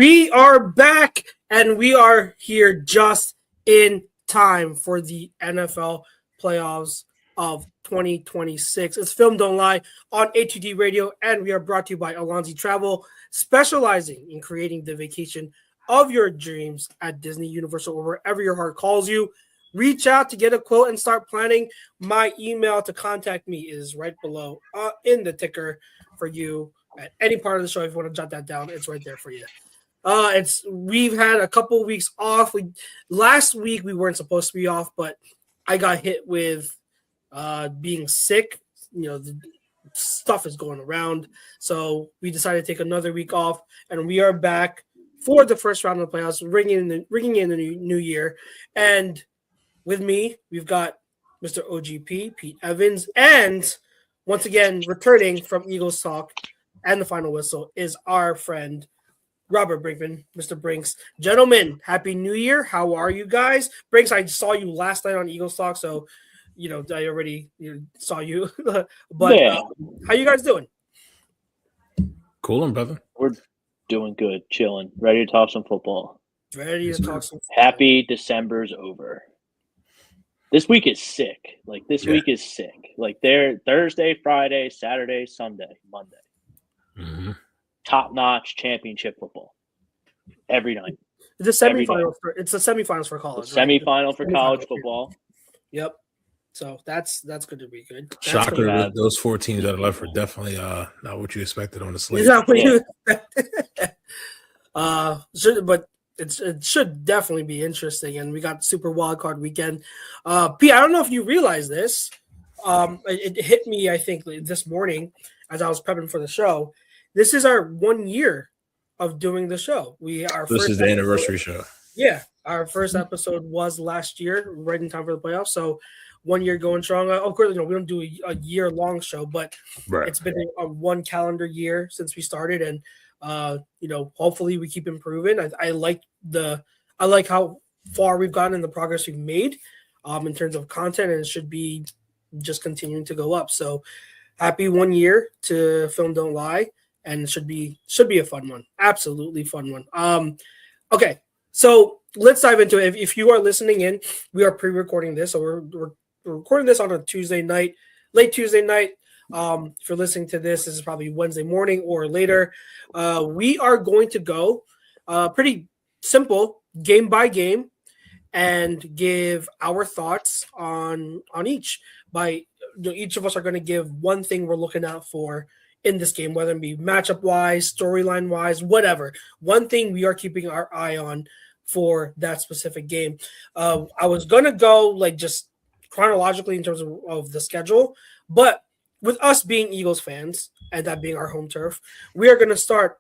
We are back, and we are here just in time for the NFL playoffs of 2026. It's Film Don't Lie on A2D Radio, and we are brought to you by Alonzi Travel, specializing in creating the vacation of your dreams at Disney, Universal, or wherever your heart calls you. Reach out to get a quote and start planning. My email to contact me is right below in the ticker for you at any part of the show. If you want to jot that down, it's right there for you. We've had a couple weeks off. Last week we weren't supposed to be off, but I got hit with being sick. The stuff is going around, so we decided to take another week off, and we are back for the first round of the playoffs, ringing in the new year. And with me, we've got Mr. OGP, Pete Evans, and once again, returning from Eagles Talk and the Final Whistle is our friend Robert Brinkman, Mr. Brinks. Gentlemen, Happy New Year. How are you guys? Brinks, I saw you last night on Eagles Talk, so, I already saw you. But yeah. How you guys doing? Coolin', brother. We're doing good, chilling, ready to talk some football. Ready to talk some football. Happy December's over. This week is sick. Week is sick. They're Thursday, Friday, Saturday, Sunday, Monday. Mm-hmm. Top-notch championship football every night. It's a semifinal. It's the semifinals for college. Semifinal for college football. Yep. So that's good to be good. Shocker that those 4 teams that are left are definitely not what you expected on the slate. Is that what you expected? But it should definitely be interesting, and we got Super Wildcard Weekend. Pete, I don't know if you realize this. It hit me, I think, this morning as I was prepping for the show. This is our 1 year of doing the show. This is the anniversary show. Yeah, our first episode was last year, right in time for the playoffs. So 1 year going strong. Of course, we don't do a year-long show, but It's been a 1 calendar year since we started, and hopefully we keep improving. I like how far we've gotten and the progress we've made in terms of content, and it should be just continuing to go up. So happy 1 year to Film Don't Lie, and it should be a fun one. Absolutely fun one. Okay, so let's dive into it. If you are listening in, we are pre-recording this, so we're recording this on a Tuesday night, late Tuesday night. If you're listening to this is probably Wednesday morning or later. We are going to go pretty simple, game by game, and give our thoughts on each. Each of us are going to give one thing we're looking out for in this game, whether it be matchup wise, storyline wise, whatever. One thing we are keeping our eye on for that specific game. I was going to go just chronologically in terms of the schedule, but with us being Eagles fans and that being our home turf, we are going to start,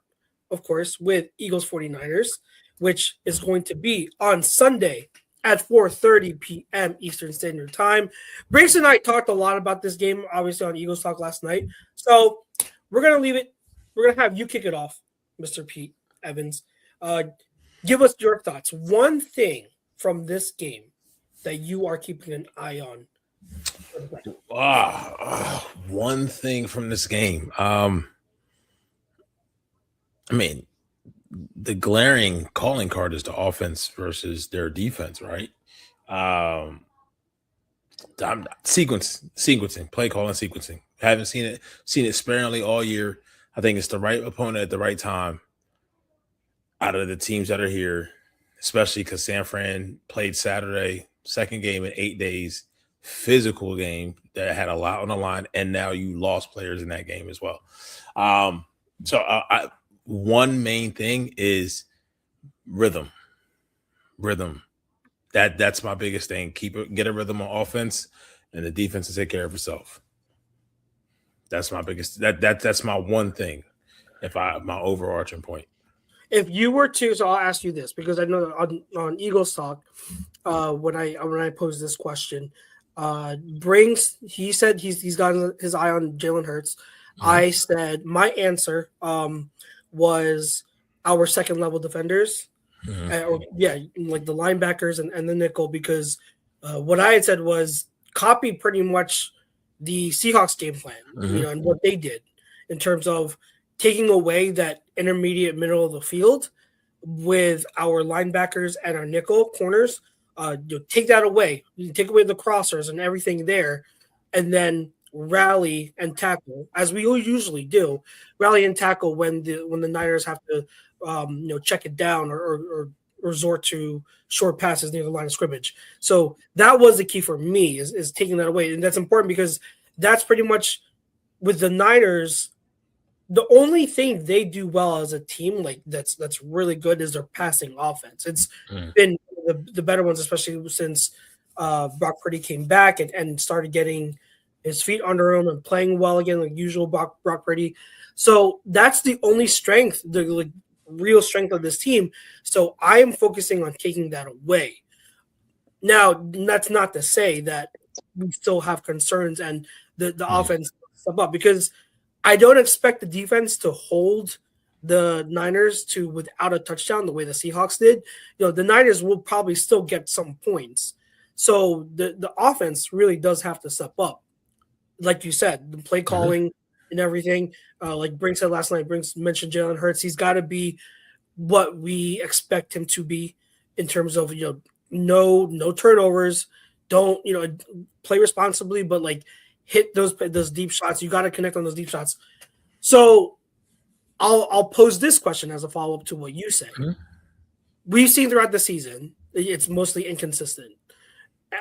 of course, with Eagles 49ers, which is going to be on Sunday at 4:30 p.m. Eastern Standard Time. Brinks and I talked a lot about this game, obviously, on Eagles Talk last night. So we're going to leave it. We're going to have you kick it off, Mr. Pete Evans. Give us your thoughts. One thing from this game that you are keeping an eye on. One thing from this game. The glaring calling card is the offense versus their defense, right? Sequencing, play calling, sequencing. Haven't seen it sparingly all year. I think it's the right opponent at the right time out of the teams that are here, especially because San Fran played Saturday, second game in 8 days. Physical game that had a lot on the line, and now you lost players in that game as well. One main thing is rhythm. That's my biggest thing. Get a rhythm on offense, and the defense will take care of itself. That's my biggest. That's my one thing. My overarching point. If you were to, so I'll ask you this because I know on Eagles Talk, when I posed this question. Brings, he said he's got his eye on Jalen Hurts. Mm-hmm. I said my answer was our second level defenders, like the linebackers and the nickel, because what I had said was copy pretty much the Seahawks game plan, and what they did in terms of taking away that intermediate middle of the field with our linebackers and our nickel corners. Take that away. You take away the crossers and everything there, and then rally and tackle as we usually do. Rally and tackle when the Niners have to check it down or resort to short passes near the line of scrimmage. So that was the key for me is taking that away, and that's important because that's pretty much with the Niners. The only thing they do well as a team, like that's really good, is their passing offense. It's been the better ones, especially since Brock Purdy came back and started getting his feet under him and playing well again, like usual Brock Purdy. So that's the only strength, the real strength of this team. So I am focusing on taking that away. Now, that's not to say that we still have concerns and the offense step up, because I don't expect the defense to hold the Niners to without a touchdown the way the Seahawks did. The Niners will probably still get some points. So the offense really does have to step up. Like you said, the play calling and everything. Like Brink said last night, Brink mentioned Jalen Hurts. He's got to be what we expect him to be in terms of no turnovers. Don't play responsibly, but like hit those deep shots. You got to connect on those deep shots. So I'll pose this question as a follow up to what you say. We've seen throughout the season it's mostly inconsistent.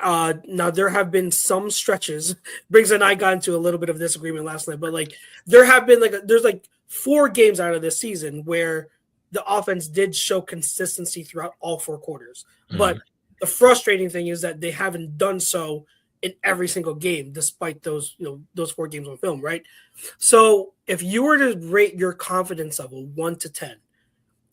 Now there have been some stretches. Briggs and I got into a little bit of disagreement last night, but like there have been there's 4 games out of this season where the offense did show consistency throughout all 4 quarters. But the frustrating thing is that they haven't done so in every single game, despite those 4 games on film, right? So if you were to rate your confidence level 1 to 10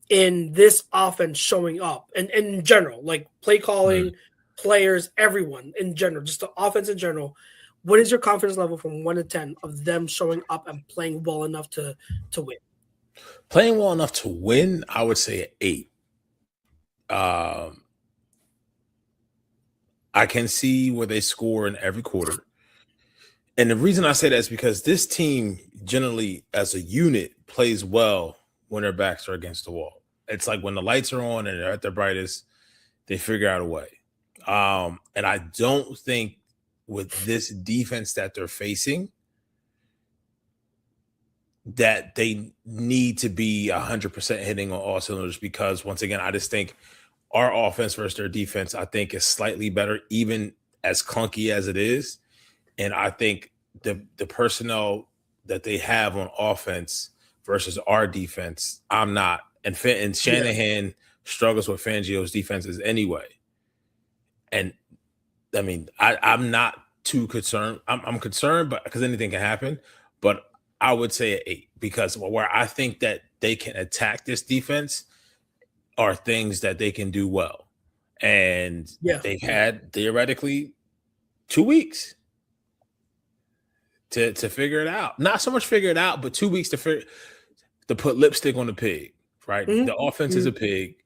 in this offense showing up, and in general, like play calling, players, everyone in general, just the offense in general, what is your confidence level from 1 to 10 of them showing up and playing well enough to win? Playing well enough to win, I would say an 8. I can see where they score in every quarter. And the reason I say that is because this team generally, as a unit, plays well when their backs are against the wall. It's like when the lights are on and they're at their brightest, they figure out a way. And I don't think with this defense that they're facing that they need to be 100% hitting on all cylinders, because once again, I just think our offense versus their defense, I think, is slightly better, even as clunky as it is. And I think the personnel that they have on offense versus our defense, I'm not. And Shanahan struggles with Fangio's defenses anyway. And I mean, I'm not too concerned. I'm concerned, but because anything can happen. But I would say an 8, because where I think that they can attack this defense are things that they can do well. And they've had theoretically 2 weeks to figure it out. Not so much figure it out, but 2 weeks to put lipstick on the pig, right? The offense is a pig,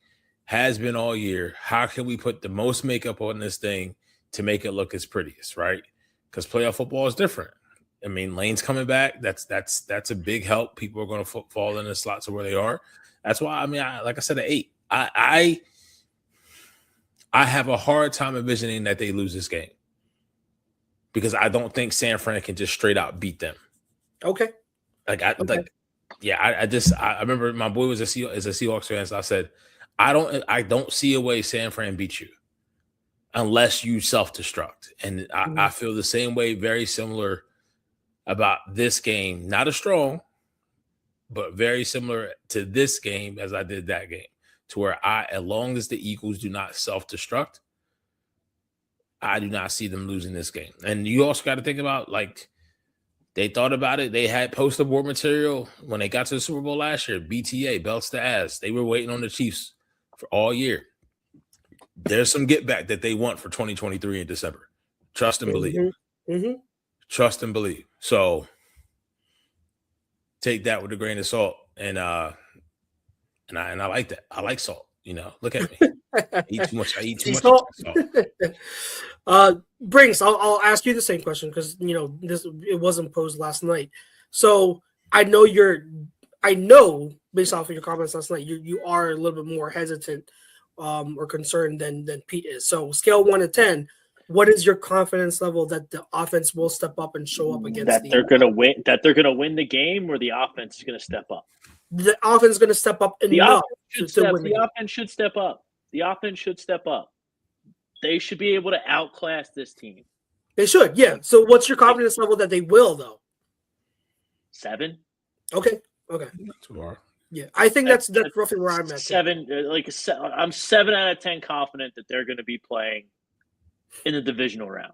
has been all year. How can we put the most makeup on this thing to make it look as prettiest, right? Because playoff football is different. I mean, Lane's coming back. That's a big help. People are going to fall in the slots of where they are. That's why, I mean, like I said, an 8. I have a hard time envisioning that they lose this game, because I don't think San Fran can just straight out beat them. Okay. I remember my boy is a Seahawks fan, so I said, I don't see a way San Fran beats you unless you self-destruct. And I feel the same way, very similar about this game. Not as strong, but very similar to this game as I did that game. To where as long as the Eagles do not self-destruct, I do not see them losing this game. And you also got to think about, like, they thought about it. They had poster board material when they got to the Super Bowl last year. BTA, belts to ass. They were waiting on the Chiefs for all year. There's some get back that they want for 2023 in December. Trust and believe. Trust and believe. So take that with a grain of salt. And I like that. I like salt. Look at me. I eat too much salt. Brinks, I'll ask you the same question, because it wasn't posed last night. So I know you're I know based off of your comments last night, you are a little bit more hesitant or concerned than Pete is. So scale 1 to 10, what is your confidence level that the offense will step up and show up against they're gonna win? That they're gonna win the game, or the offense is gonna step up? The offense is going to step up enough to win the game. Offense should step up. The offense should step up. They should be able to outclass this team. They should, yeah. So what's your confidence level that they will, though? 7. Okay. Not too far. Yeah, I think that's roughly where I'm at. 7, I'm 7 out of 10 confident that they're going to be playing in the divisional round.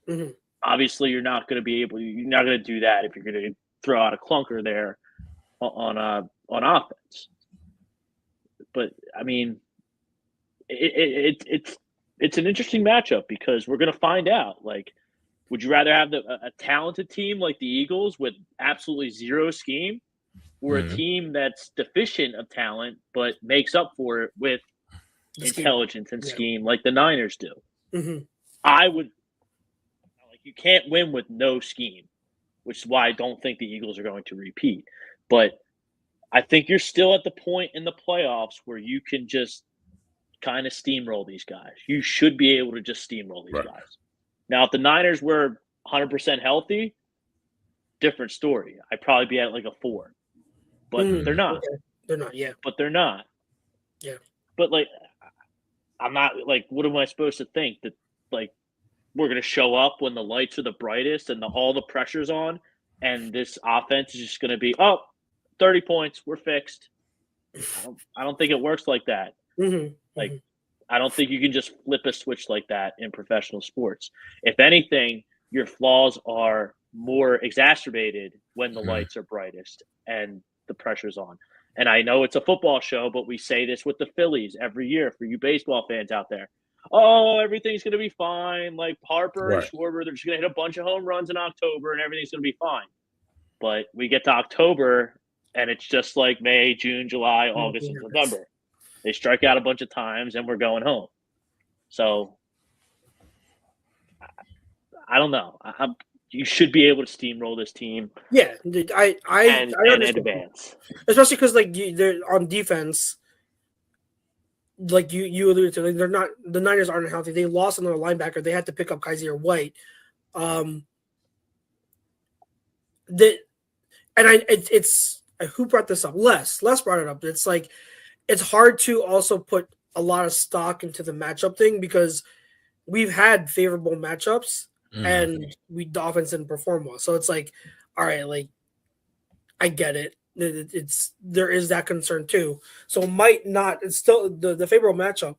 Mm-hmm. Obviously, you're not going to do that if you're going to throw out a clunker there on offense. But I mean, it's an interesting matchup because we're going to find out. Like, would you rather have a talented team like the Eagles with absolutely zero scheme, or a team that's deficient of talent but makes up for it with intelligence and scheme like the Niners do? Mm-hmm. You can't win with no scheme, which is why I don't think the Eagles are going to repeat. But I think you're still at the point in the playoffs where you can just kind of steamroll these guys. You should be able to just steamroll these guys. Now, if the Niners were 100% healthy, different story. I'd probably be at like a 4. But they're not. Okay. They're not, yeah. But they're not. Yeah. But, like, I'm not, like, what am I supposed to think? That, like, we're going to show up when the lights are the brightest and all the pressure's on, and this offense is just going to be, 30 points, we're fixed. I don't think it works like that. Mm-hmm. Like, I don't think you can just flip a switch like that in professional sports. If anything, your flaws are more exacerbated when the lights are brightest and the pressure's on. And I know it's a football show, but we say this with the Phillies every year for you baseball fans out there. Oh, everything's going to be fine. Like Harper and Schwarber, they're just going to hit a bunch of home runs in October and everything's going to be fine. But we get to October and it's just like May, June, July, August, and November. They strike out a bunch of times and we're going home. So I don't know. You should be able to steamroll this team. Yeah, I advance, especially because like they're on defense. Like you alluded to, like they're not, the Niners aren't healthy. They lost another linebacker. They had to pick up Kaiser White. It's who brought this up? Les brought it up. It's like it's hard to also put a lot of stock into the matchup thing because we've had favorable matchups and the offense didn't perform well. So it's like, all right, like I get it. There is that concern too. So it's still the favorable matchup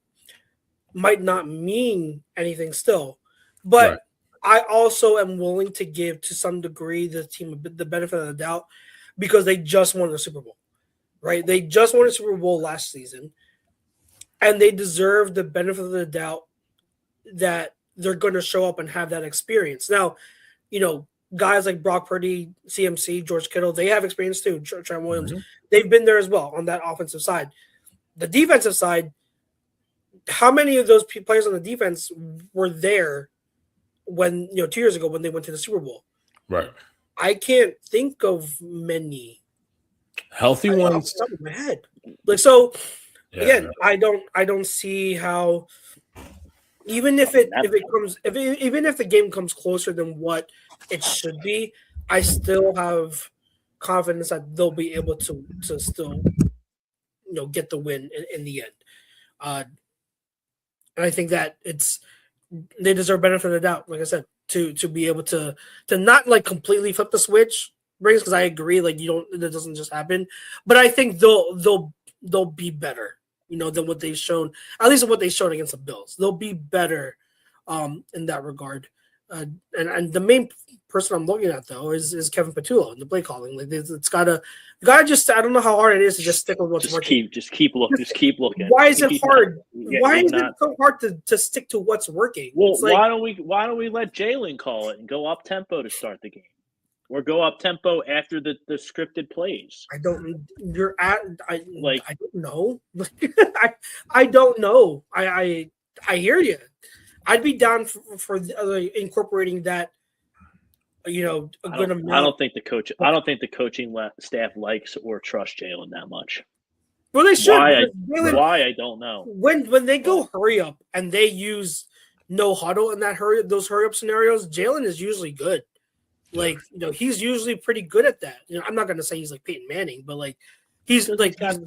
might not mean anything still, but I also am willing to give to some degree the team the benefit of the doubt because they just won the Super Bowl, right? They just won a Super Bowl last season and they deserve the benefit of the doubt that they're going to show up and have that experience. Now, guys like Brock Purdy, CMC, George Kittle, they have experience too. Trent Williams, they've been there as well on that offensive side. The defensive side, how many of those players on the defense were there when 2 years ago when they went to the Super Bowl? Right. I can't think of many healthy ones off the top of my head. Like so, again, I don't see how. Even if the game comes closer than what it should be, I still have confidence that they'll be able to still, get the win in the end. And I think that they deserve benefit of the doubt, like I said, to be able to not like completely flip the switch, because I agree, like that doesn't just happen. But I think they'll be better. Than what they've shown, at least what they've shown against the Bills. They'll be better in that regard. And the main person I'm looking at, though, is Kevin Patullo in the play calling. Like it's gotta just, I don't know how hard it is to just stick with what's working. Just keep looking. Why is it hard? Why is it so hard to stick to what's working? Well, why don't we let Jalen call it and go up tempo to start the game? Or go up tempo after the scripted plays. I don't know. I don't know. I hear you. I'd be down for incorporating that a good amount. I don't think the coaching staff likes or trusts Jalen that much. Well, they should. Why I don't know. When they go hurry up and they use no huddle in those hurry up scenarios, Jalen is usually good. Like, he's usually pretty good at that. I'm not gonna say he's like Peyton Manning, but like he's got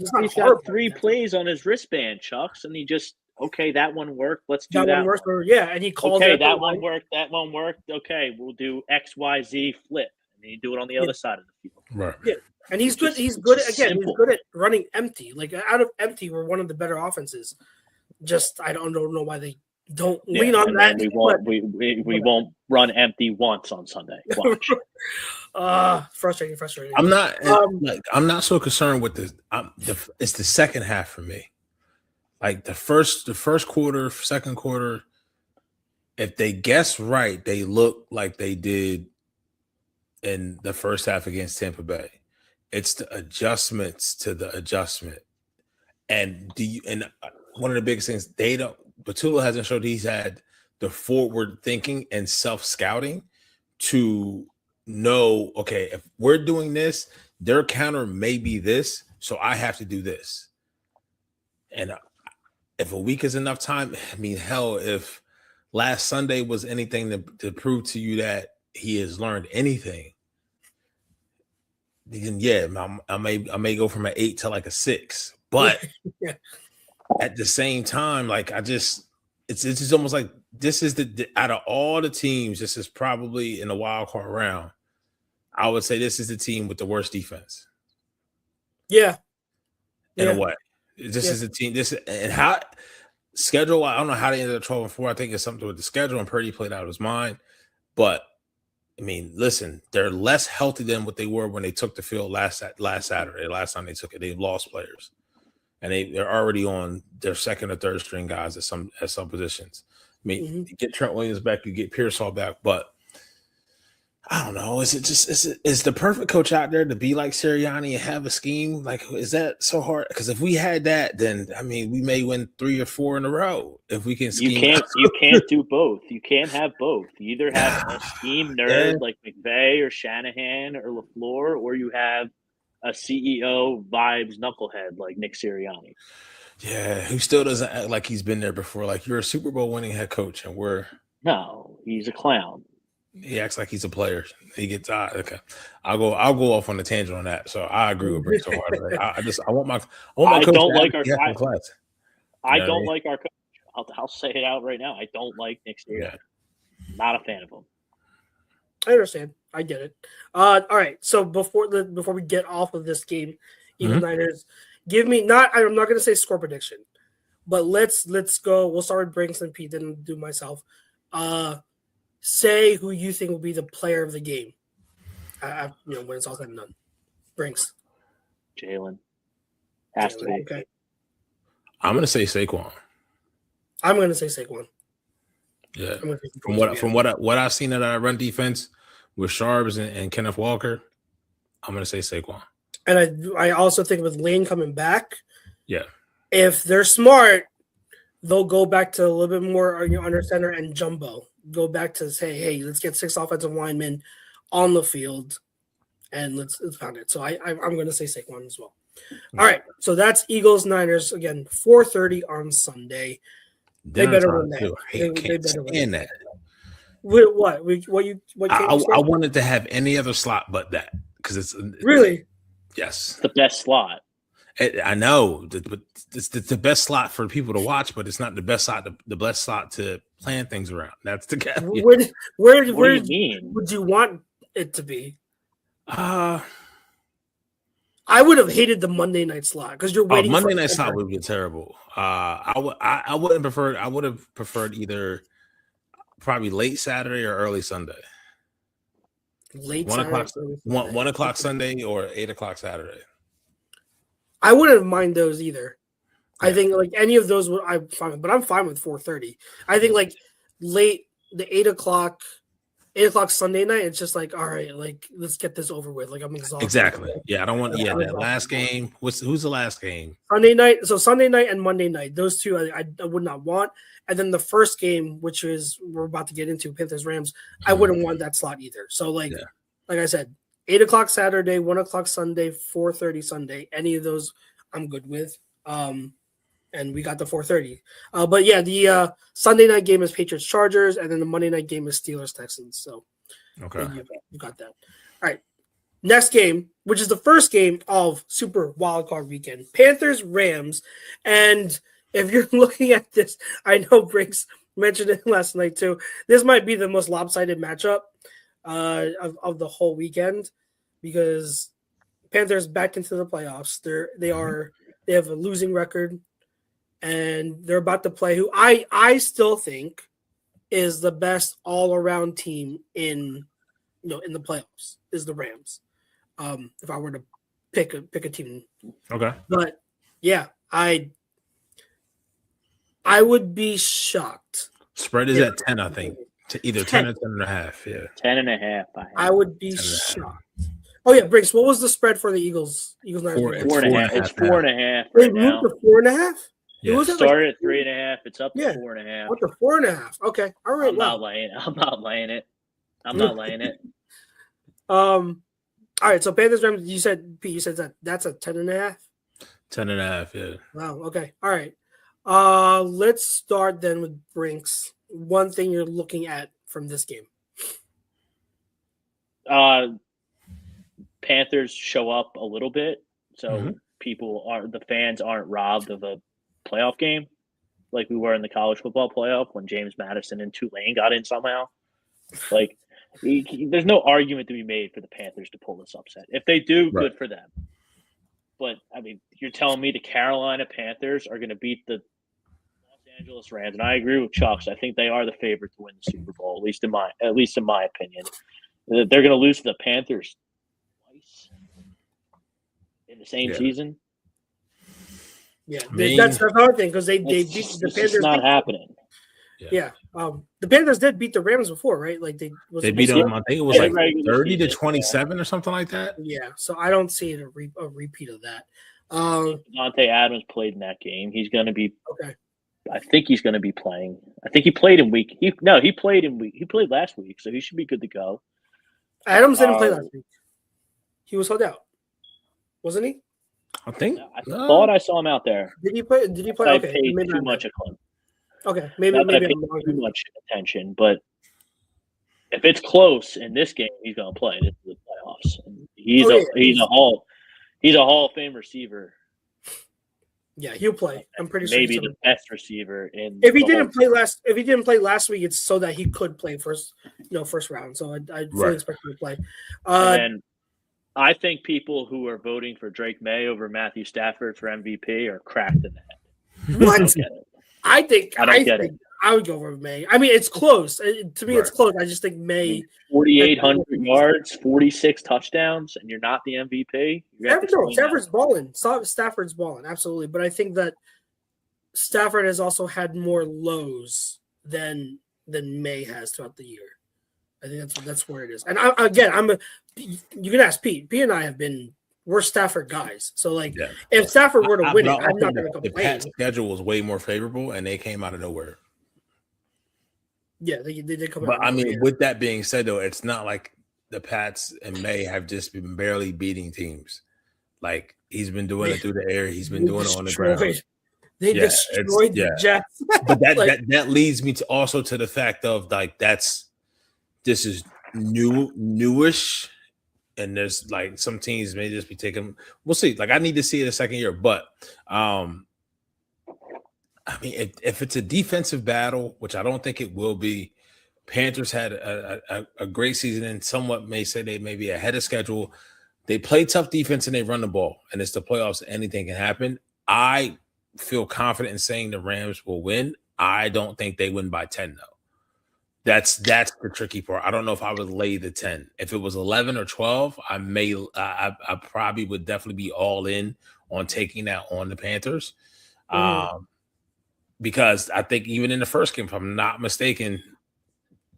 3 plays on his wristband, Chucks, and he just that one worked. Let's do that. One worked, and he called. Okay, that one worked. That one worked. Okay, we'll do XYZ flip, and then you do it on the other side of the field. Right. Yeah. And he's good. He's good again. He's good at running empty. Like out of empty, we're one of the better offenses. Just I don't know why they don't lean on that. We won't run empty once on Sunday. Watch. Frustrating. I'm not so concerned with this. It's the second half for me. Like the first quarter, second quarter. If they guess right, they look like they did in the first half against Tampa Bay. It's the adjustments to the adjustment. And one of the biggest things, Batula hasn't showed he's had the forward thinking and self-scouting to know, okay, if we're doing this, their counter may be this, so I have to do this. And if a week is enough time, I mean, hell, if last Sunday was anything to prove to you that he has learned anything, then I may go from an 8 to like a 6, but at the same time, like it's just almost like this is out of all the teams, this is probably in the wild card round. I would say this is the team with the worst defense. Yeah, in a way, this is the team. And how schedule. I don't know how they ended up 12-4. I think it's something with the schedule, and Purdy played out of his mind, but. I mean, listen, they're less healthy than what they were when they took the field last Saturday. Last time they took it, they've lost players, and they're already on their second or third string guys at some positions. I mean, you get Trent Williams back, you get Pearsall back, but I don't know. Is the perfect coach out there to be like Sirianni and have a scheme? Like, is that so hard? Because if we had that, then I mean, we may win 3 or 4 in a row if we can scheme. You can't do both. You can't have both. You either have a scheme nerd like McVay or Shanahan or LaFleur, or you have a CEO vibes knucklehead like Nick Sirianni. Yeah, who still doesn't act like he's been there before. Like, you're a Super Bowl winning head coach, and no, he's a clown. He acts like he's a player. He gets okay. I'll go off on a tangent on that. So I agree with Brent so hard. I want my coach. I don't like our coach. I'll say it out right now. I don't like Nick Sirianni. Not a fan of him. I understand. I get it. All right. So before we get off of this game, Eagles Niners, give me I'm not going to say score prediction, but let's go. We'll start with Brinks and Pete, then do myself. Say who you think will be the player of the game. When it's all said and done. Brinks. Jalen. Has to be. Okay. I'm going to say Saquon. I'm going to say Saquon. Yeah. From what I've seen at our run defense with Sharps and Kenneth Walker, I'm going to say Saquon. And I also think with Lane coming back, if they're smart, they'll go back to a little bit more under center and jumbo. Go back to say, hey, let's get 6 offensive linemen on the field, and let's pound it. So I'm going to say Saquon as well. All right, so that's Eagles Niners again, 4:30 on Sunday. They better win that. They better win that. I wanted to have any other slot but that because it's really it's the best slot. I know, but it's the best slot for people to watch, but it's not the best slot. The best slot to plan things around. That's the guy. Where do you mean? Would you want it to be? I would have hated the Monday night slot because you're waiting. Monday night slot would be terrible. I wouldn't prefer. I would have preferred either probably late Saturday or early Sunday. Late 1 o'clock, 1 o'clock Sunday or 8 o'clock Saturday. I wouldn't mind those either. I think like any of those I'm fine with, but I'm fine with 4:30. I think like late the 8 o'clock 8 o'clock Sunday night, it's just like, all right, like let's get this over with. Like I'm exhausted. Exactly. Yeah, I don't want. Yeah, I'm that exhausted. last game. Who's the last game? Sunday night. So Sunday night and Monday night, those two I would not want. And then the first game, which is we're about to get into, Panthers Rams, I wouldn't want that slot either. So like I said, 8 o'clock Saturday, 1 o'clock Sunday, 4:30 Sunday. Any of those, I'm good with. And we got the 4:30. But yeah, the Sunday night game is Patriots Chargers, and then the Monday night game is Steelers Texans. So okay, you got that. All right. Next game, which is the first game of Super Wildcard Weekend, Panthers Rams. And if you're looking at this, I know Briggs mentioned it last night too. This might be the most lopsided matchup of the whole weekend because Panthers back into the playoffs. They have a losing record. And they're about to play who I still think is the best all-around team in the playoffs is the Rams. If I were to pick a team. Okay. But yeah, I would be shocked. Spread is at 10, I think. Either 10 or 10.5. Yeah. 10.5. I would be shocked. Oh yeah, Briggs, what was the spread for the Eagles? 4.5. It's 4.5 They right now. moved to 4.5? Yeah. It started at 3.5. It's up to 4.5. Up to 4.5. Okay. All right. I'm not laying it. All right. So Panthers Rams, you said that's a 10.5? 10.5, yeah. Wow. Okay. All right. Let's start then with Brinks. One thing you're looking at from this game. Panthers show up a little bit, so the fans aren't robbed of a playoff game like we were in the college football playoff when James Madison and Tulane got in somehow. Like, there's no argument to be made for the Panthers to pull this upset. If they do, good for them. But, I mean, you're telling me the Carolina Panthers are going to beat the Los Angeles Rams, and I agree with Chucks. I think they are the favorite to win the Super Bowl, at least in my opinion. They're going to lose to the Panthers twice in the same season. Yeah, that's the hard thing because they beat the Panthers. It's not happening. Yeah. The Panthers did beat the Rams before, right? Like they beat them. I think it was like 30-27 or something like that. Yeah. So I don't see it a repeat of that. Devontae Adams played in that game. He's going to be okay. I think he's going to be playing. I think he played in week. He played last week, so he should be good to go. Adams didn't play last week. He was held out, wasn't he? I think. I thought I saw him out there. Did he play? I okay. paid too much of him. Okay, maybe I paid too much attention. But if it's close in this game, he's going to play. This is the playoffs. And he's a Hall of Fame receiver. Yeah, he'll play. I'm pretty sure maybe the best receiver in. If he didn't play last week, it's so that he could play first round. So I fully expect him to play. And I think people who are voting for Drake May over Matthew Stafford for MVP are cracked in that. What? I don't get it. I think it. I would go over May. I mean, it's close. To me, it's close. I just think May. 4,800 yards, 46 touchdowns, and you're not the MVP? Stafford's balling. Stafford's balling, absolutely. But I think that Stafford has also had more lows than May has throughout the year. I think that's where it is. And you can ask Pete. Pete and I we're Stafford guys. So if Stafford were to win it, I'm not going to complain. The Pats' schedule was way more favorable, and they came out of nowhere. Yeah, they did come out. But I mean, with that being said, though, it's not like the Pats and May have just been barely beating teams. Like he's been doing it through the air. He's been doing it on the ground. They destroyed the Jets. But that leads me to the fact of this is newish, and there's like some teams may just be taking. We'll see. Like I need to see it a second year, but I mean, if it's a defensive battle, which I don't think it will be, Panthers had a great season and somewhat may say they may be ahead of schedule. They play tough defense and they run the ball, and it's the playoffs. Anything can happen. I feel confident in saying the Rams will win. I don't think they win by 10, though. That's the tricky part. I don't know if I would lay the 10. If it was 11 or 12, I probably would definitely be all in on taking that on the Panthers. Because I think even in the first game, if I'm not mistaken,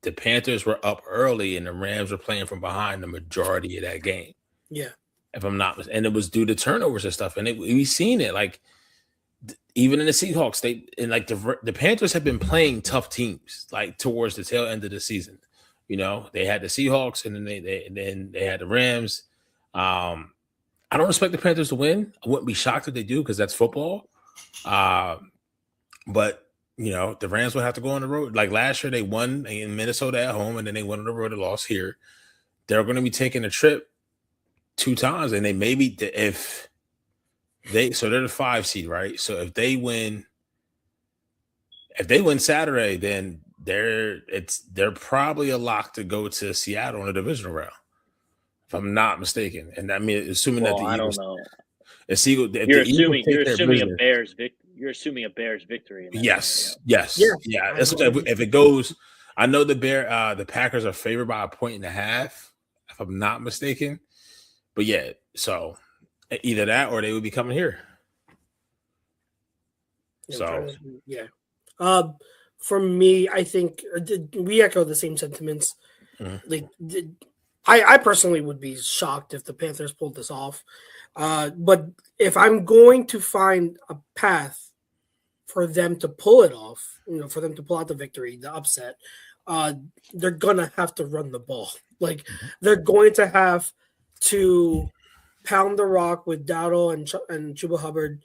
the Panthers were up early and the Rams were playing from behind the majority of that game. Yeah. If I'm not, and it was due to turnovers and stuff. And we've seen it, like even in the Seahawks, the Panthers have been playing tough teams like towards the tail end of the season. You know, they had the Seahawks and then they had the Rams. I don't expect the Panthers to win. I wouldn't be shocked if they do because that's football. But you know, the Rams would have to go on the road. Like last year, they won in Minnesota at home, and then they went on the road and lost here. They're going to be taking a trip 2 times, and they maybe so they're the 5 seed, right? So if they win Saturday, then they're probably a lock to go to Seattle in the divisional round, if I'm not mistaken. And I mean, assuming that the Eagles, you're assuming a Bears victory. Yes. If it goes, I know the Packers are favored by 1.5, if I'm not mistaken. But yeah, so either that or they would be coming here. So yeah, for me, I think we echo the same sentiments. Mm-hmm. Like, I personally would be shocked if the Panthers pulled this off. But if I'm going to find a path for them to pull it off, you know, for them to pull out the victory, the upset, they're gonna have to run the ball. Like they're going to have to pound the rock with Dowdle and Chuba Hubbard,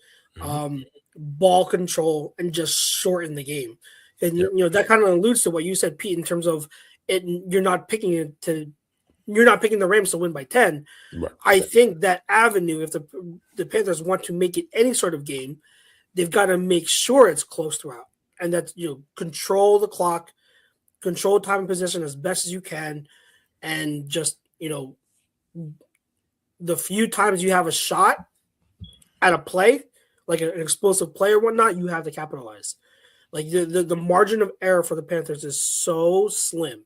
ball control, and just shorten the game. And you know that kind of alludes to what you said, Pete, in terms of it. You're not picking the Rams to win by 10. Right. I think that avenue, if the Panthers want to make it any sort of game, they've got to make sure it's close throughout, and that control the clock, control time and possession as best as you can, and just the few times you have a shot at a play, like an explosive play or whatnot, you have to capitalize. Like the margin of error for the Panthers is so slim.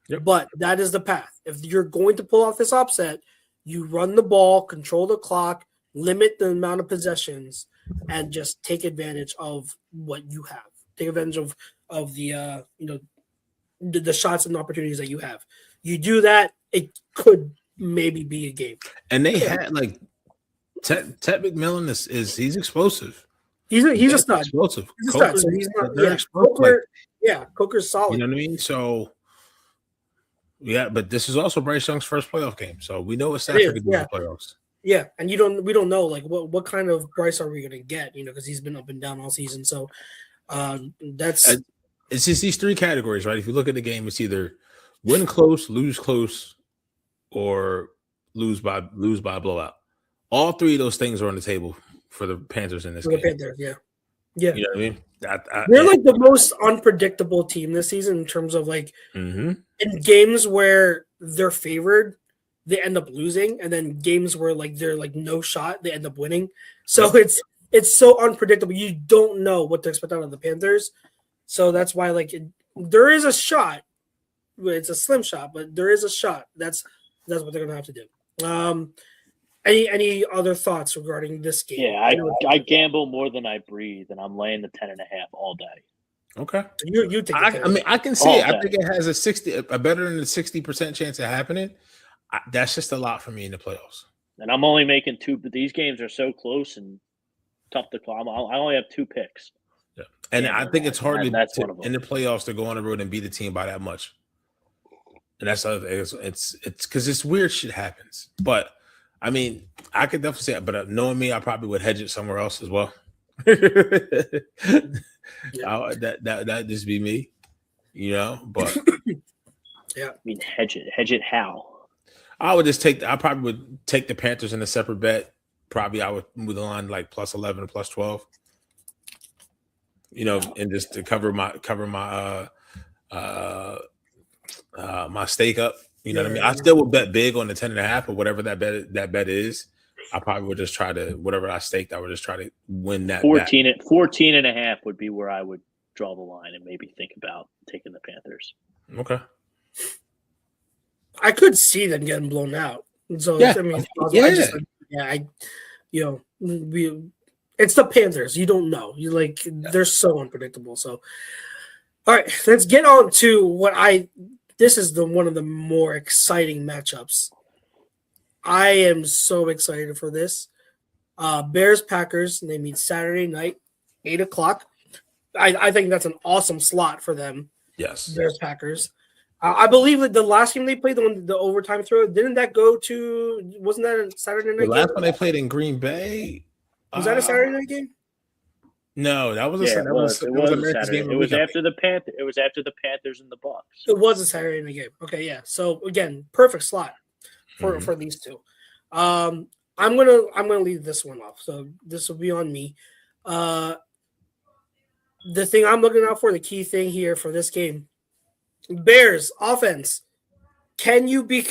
Yep. But that is the path. If you're going to pull off this upset, you run the ball, control the clock, limit the amount of possessions, and just take advantage of what you have. Take advantage of the the shots and opportunities that you have. You do that, it could maybe be a game. And they had Ted McMillan he's explosive. He's a stud. Explosive. He's a stud. So he's not. Coker's solid. You know what I mean? So yeah, but this is also Bryce Young's first playoff game, so we know what Stafford can do in the playoffs. Yeah, and we don't know like what kind of Bryce are we gonna get? Because he's been up and down all season. So it's just these 3 categories, right? If you look at the game, it's either win close, lose close, or lose by a blowout. All 3 of those things are on the table for the Panthers in this game. The Panthers, yeah. You know what I mean? They're like the most unpredictable team this season in terms of like in games where they're favored, they end up losing, and then games where like they're like no shot, they end up winning. So it's so unpredictable. You don't know what to expect out of the Panthers. So that's why there is a shot. It's a slim shot, but there is a shot. That's what they're gonna have to do. Any other thoughts regarding this game? Yeah, I gamble more than I breathe, and I'm laying the 10.5 all day. Okay, you take. I mean, I can see it. I think it has a better than a 60% chance of happening. That's just a lot for me in the playoffs. And I'm only making 2, but these games are so close and tough to call. I only have 2 picks. Yeah, and I think it's hard in the playoffs to go on the road and beat a team by that much. And that's the other thing. It's because it's weird shit happens. But I mean, I could definitely say it. But knowing me, I probably would hedge it somewhere else as well. That'd just be me, But yeah, I mean, hedge it. How? I probably would take the Panthers in a separate bet. Probably I would move the line like plus 11 or plus 12. And just to cover my my stake up. You know what I mean? I still would bet big on the 10.5 or whatever that bet is. I probably would just try to, whatever I staked, I would just try to win that. 14.5 would be where I would draw the line and maybe think about taking the Panthers. Okay. I could see them getting blown out. So yeah. I mean, yeah. It's the Panthers. You don't know. They're so unpredictable. So, all right, let's get on to what I this is one of the more exciting matchups. I am so excited for this. Bears Packers, they meet Saturday night, 8:00. I think that's an awesome slot for them. Yes. Bears Packers. I believe that the last game they played, the overtime throw, didn't that go to? Wasn't that a Saturday night? The last one they played in Green Bay. Was that a Saturday night game? No, that was it was America's Saturday. game. It was after the Panthers. It was after the Panthers and the Bucks. It was a Saturday night game. Okay, yeah. So again, perfect slot for these two. I'm gonna leave this one off. So this will be on me. The thing I'm looking out for, the key thing here for this game, Bears offense. Can you be?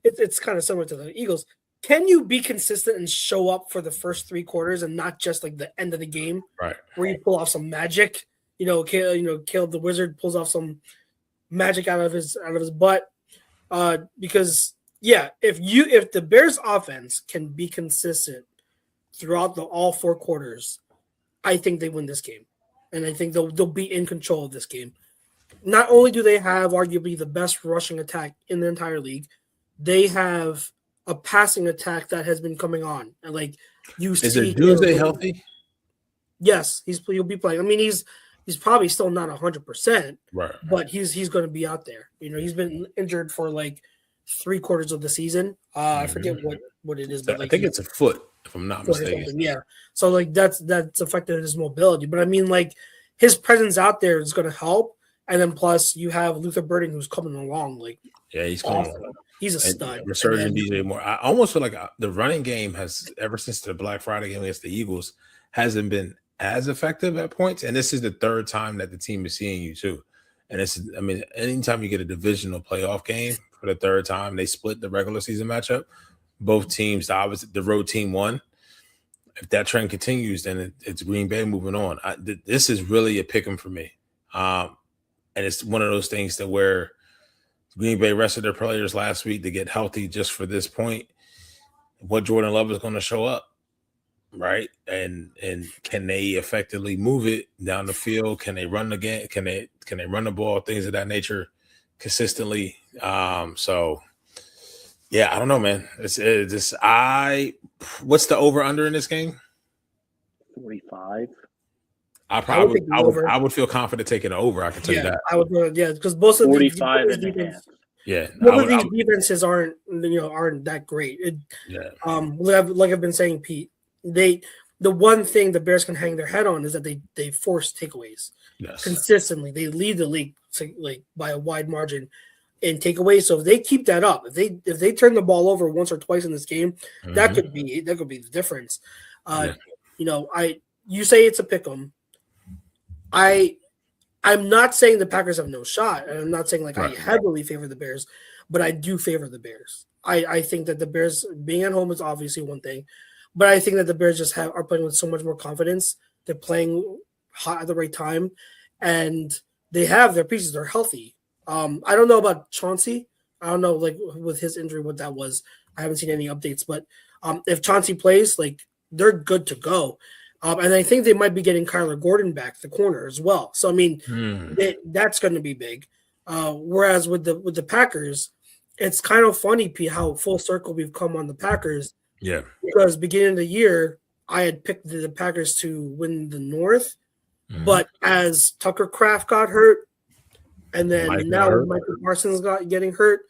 It's kind of similar to the Eagles. Can you be consistent and show up for the first 3 quarters and not just like the end of the game, right? Where you pull off some magic. Caleb the Wizard pulls off some magic out of his butt. Because if the Bears offense can be consistent throughout all 4 quarters, I think they win this game, and I think they'll be in control of this game. Not only do they have arguably the best rushing attack in the entire league, they have a passing attack that has been coming on, and like you see, is Doomsday healthy? Yes, he'll be playing. I mean, he's probably still not 100%, right? But he's going to be out there. He's been injured for like 3 quarters of the season. I forget what it is, but I think it's a foot, if I'm not mistaken. Yeah, so like that's affected his mobility. But I mean, like his presence out there is going to help, and then plus you have Luther Burden who's coming along. Like he's coming along. He's a stud. Resurgent DJ Moore. I almost feel like the running game has, ever since the Black Friday game against the Eagles, hasn't been as effective at points. And this is the 3rd time that the team is seeing you too. And anytime you get a divisional playoff game for the 3rd time, they split the regular season matchup. Both teams, the road team won. If that trend continues, then it's Green Bay moving on. This is really a pick 'em for me. And it's one of those things that where Green Bay rested their players last week to get healthy just for this point. What Jordan Love is going to show up, right? And can they effectively move it down the field? Can they run again? Can they run the ball? Things of that nature consistently. So yeah, I don't know, man. What's the over under in this game? 45. I would feel confident taking it over. I can tell you that. I would, because both of 45 and a half. Yeah, both of these defenses aren't that great. Like I've been saying, Pete, the one thing the Bears can hang their head on is that they force takeaways consistently. They lead the league like by a wide margin in takeaways. So if they keep that up, if they turn the ball over once or twice in this game, that could be the difference. You say it's a pick 'em. I'm not saying the Packers have no shot, and I'm not saying I heavily favor the Bears, but I do favor the Bears. I think that the Bears being at home is obviously one thing, but I think that the Bears just are playing with so much more confidence. They're playing hot at the right time, and they have their pieces. They're healthy. I don't know about Chauncey. I don't know with his injury what that was. I haven't seen any updates, but if Chauncey plays, they're good to go. And I think they might be getting Kyler Gordon back, the corner as well. So I mean, that's going to be big. Whereas with the Packers, it's kind of funny, Pete, how full circle we've come on the Packers. Yeah. Because beginning of the year, I had picked the Packers to win the North, but as Tucker Kraft got hurt, and then Michael Parsons getting hurt,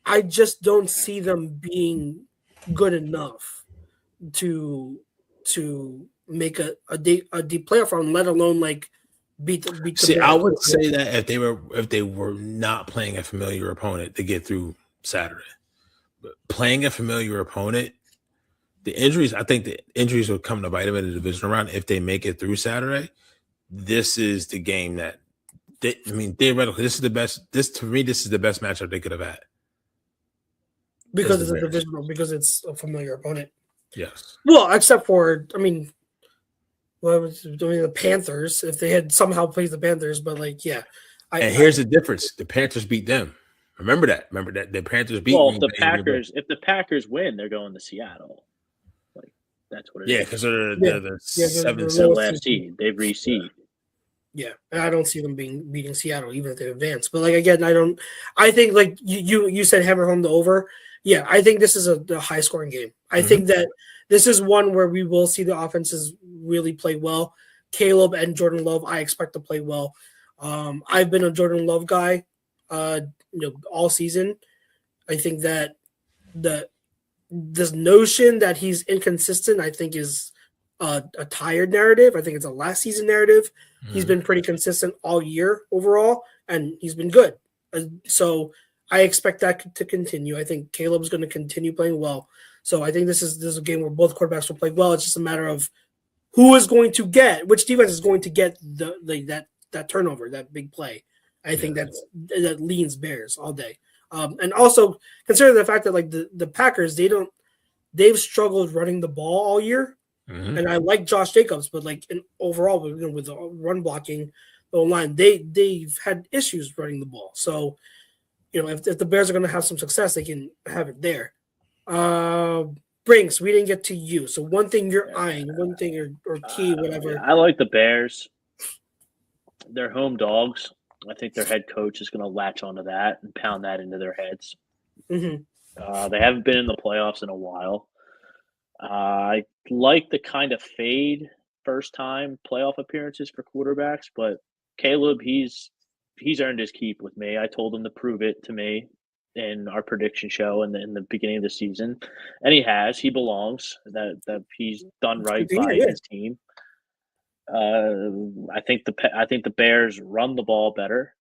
I just don't see them being good enough to make a deep playoff run, let alone beat the See, I would say that if they were not playing a familiar opponent to get through Saturday, but playing a familiar opponent, I think the injuries will come to bite them in the divisional round. If they make it through Saturday, this is the game that theoretically, this is the best. This is the best matchup they could have had because it's a divisional, because it's a familiar opponent. Yes. Well, except for the Panthers, if they had somehow played the Panthers, but and here's the difference: the Panthers beat them. Remember that the Panthers beat. Well, if the Packers win, they're going to Seattle. That's what it is. Yeah, because they're the 7th last seed. They've reseeded. Yeah, and I don't see them beating Seattle even if they advance. But like again, I think like you said hammer home the over. Yeah, I think this is a high scoring game. I think that this is one where we will see the offenses really play well. Caleb and Jordan Love, I expect to play well. I've been a Jordan Love guy, all season. I think that this notion that he's inconsistent, I think, is a tired narrative. I think it's a last season narrative. He's been pretty consistent all year overall, and he's been good. So I expect that to continue. I think Caleb's going to continue playing well. So I think this is a game where both quarterbacks will play well. It's just a matter of who is going to get, which defense is going to get that turnover, that big play. I think that leans Bears all day. And also consider the fact that like the Packers, they've struggled running the ball all year. And I like Josh Jacobs, but like overall with the run blocking the line, they've had issues running the ball. So, if the Bears are going to have some success, they can have it there. Brinks, we didn't get to you. So one thing you're eyeing, one thing or key, whatever. I like the Bears. They're home dogs. I think their head coach is going to latch onto that and pound that into their heads. They haven't been in the playoffs in a while. I like the kind of fade first-time playoff appearances for quarterbacks, but Caleb, he's earned his keep with me. I told him to prove it to me in our prediction show in the beginning of the season, and he has. He belongs. That he's done right by his team. I think the Bears run the ball better.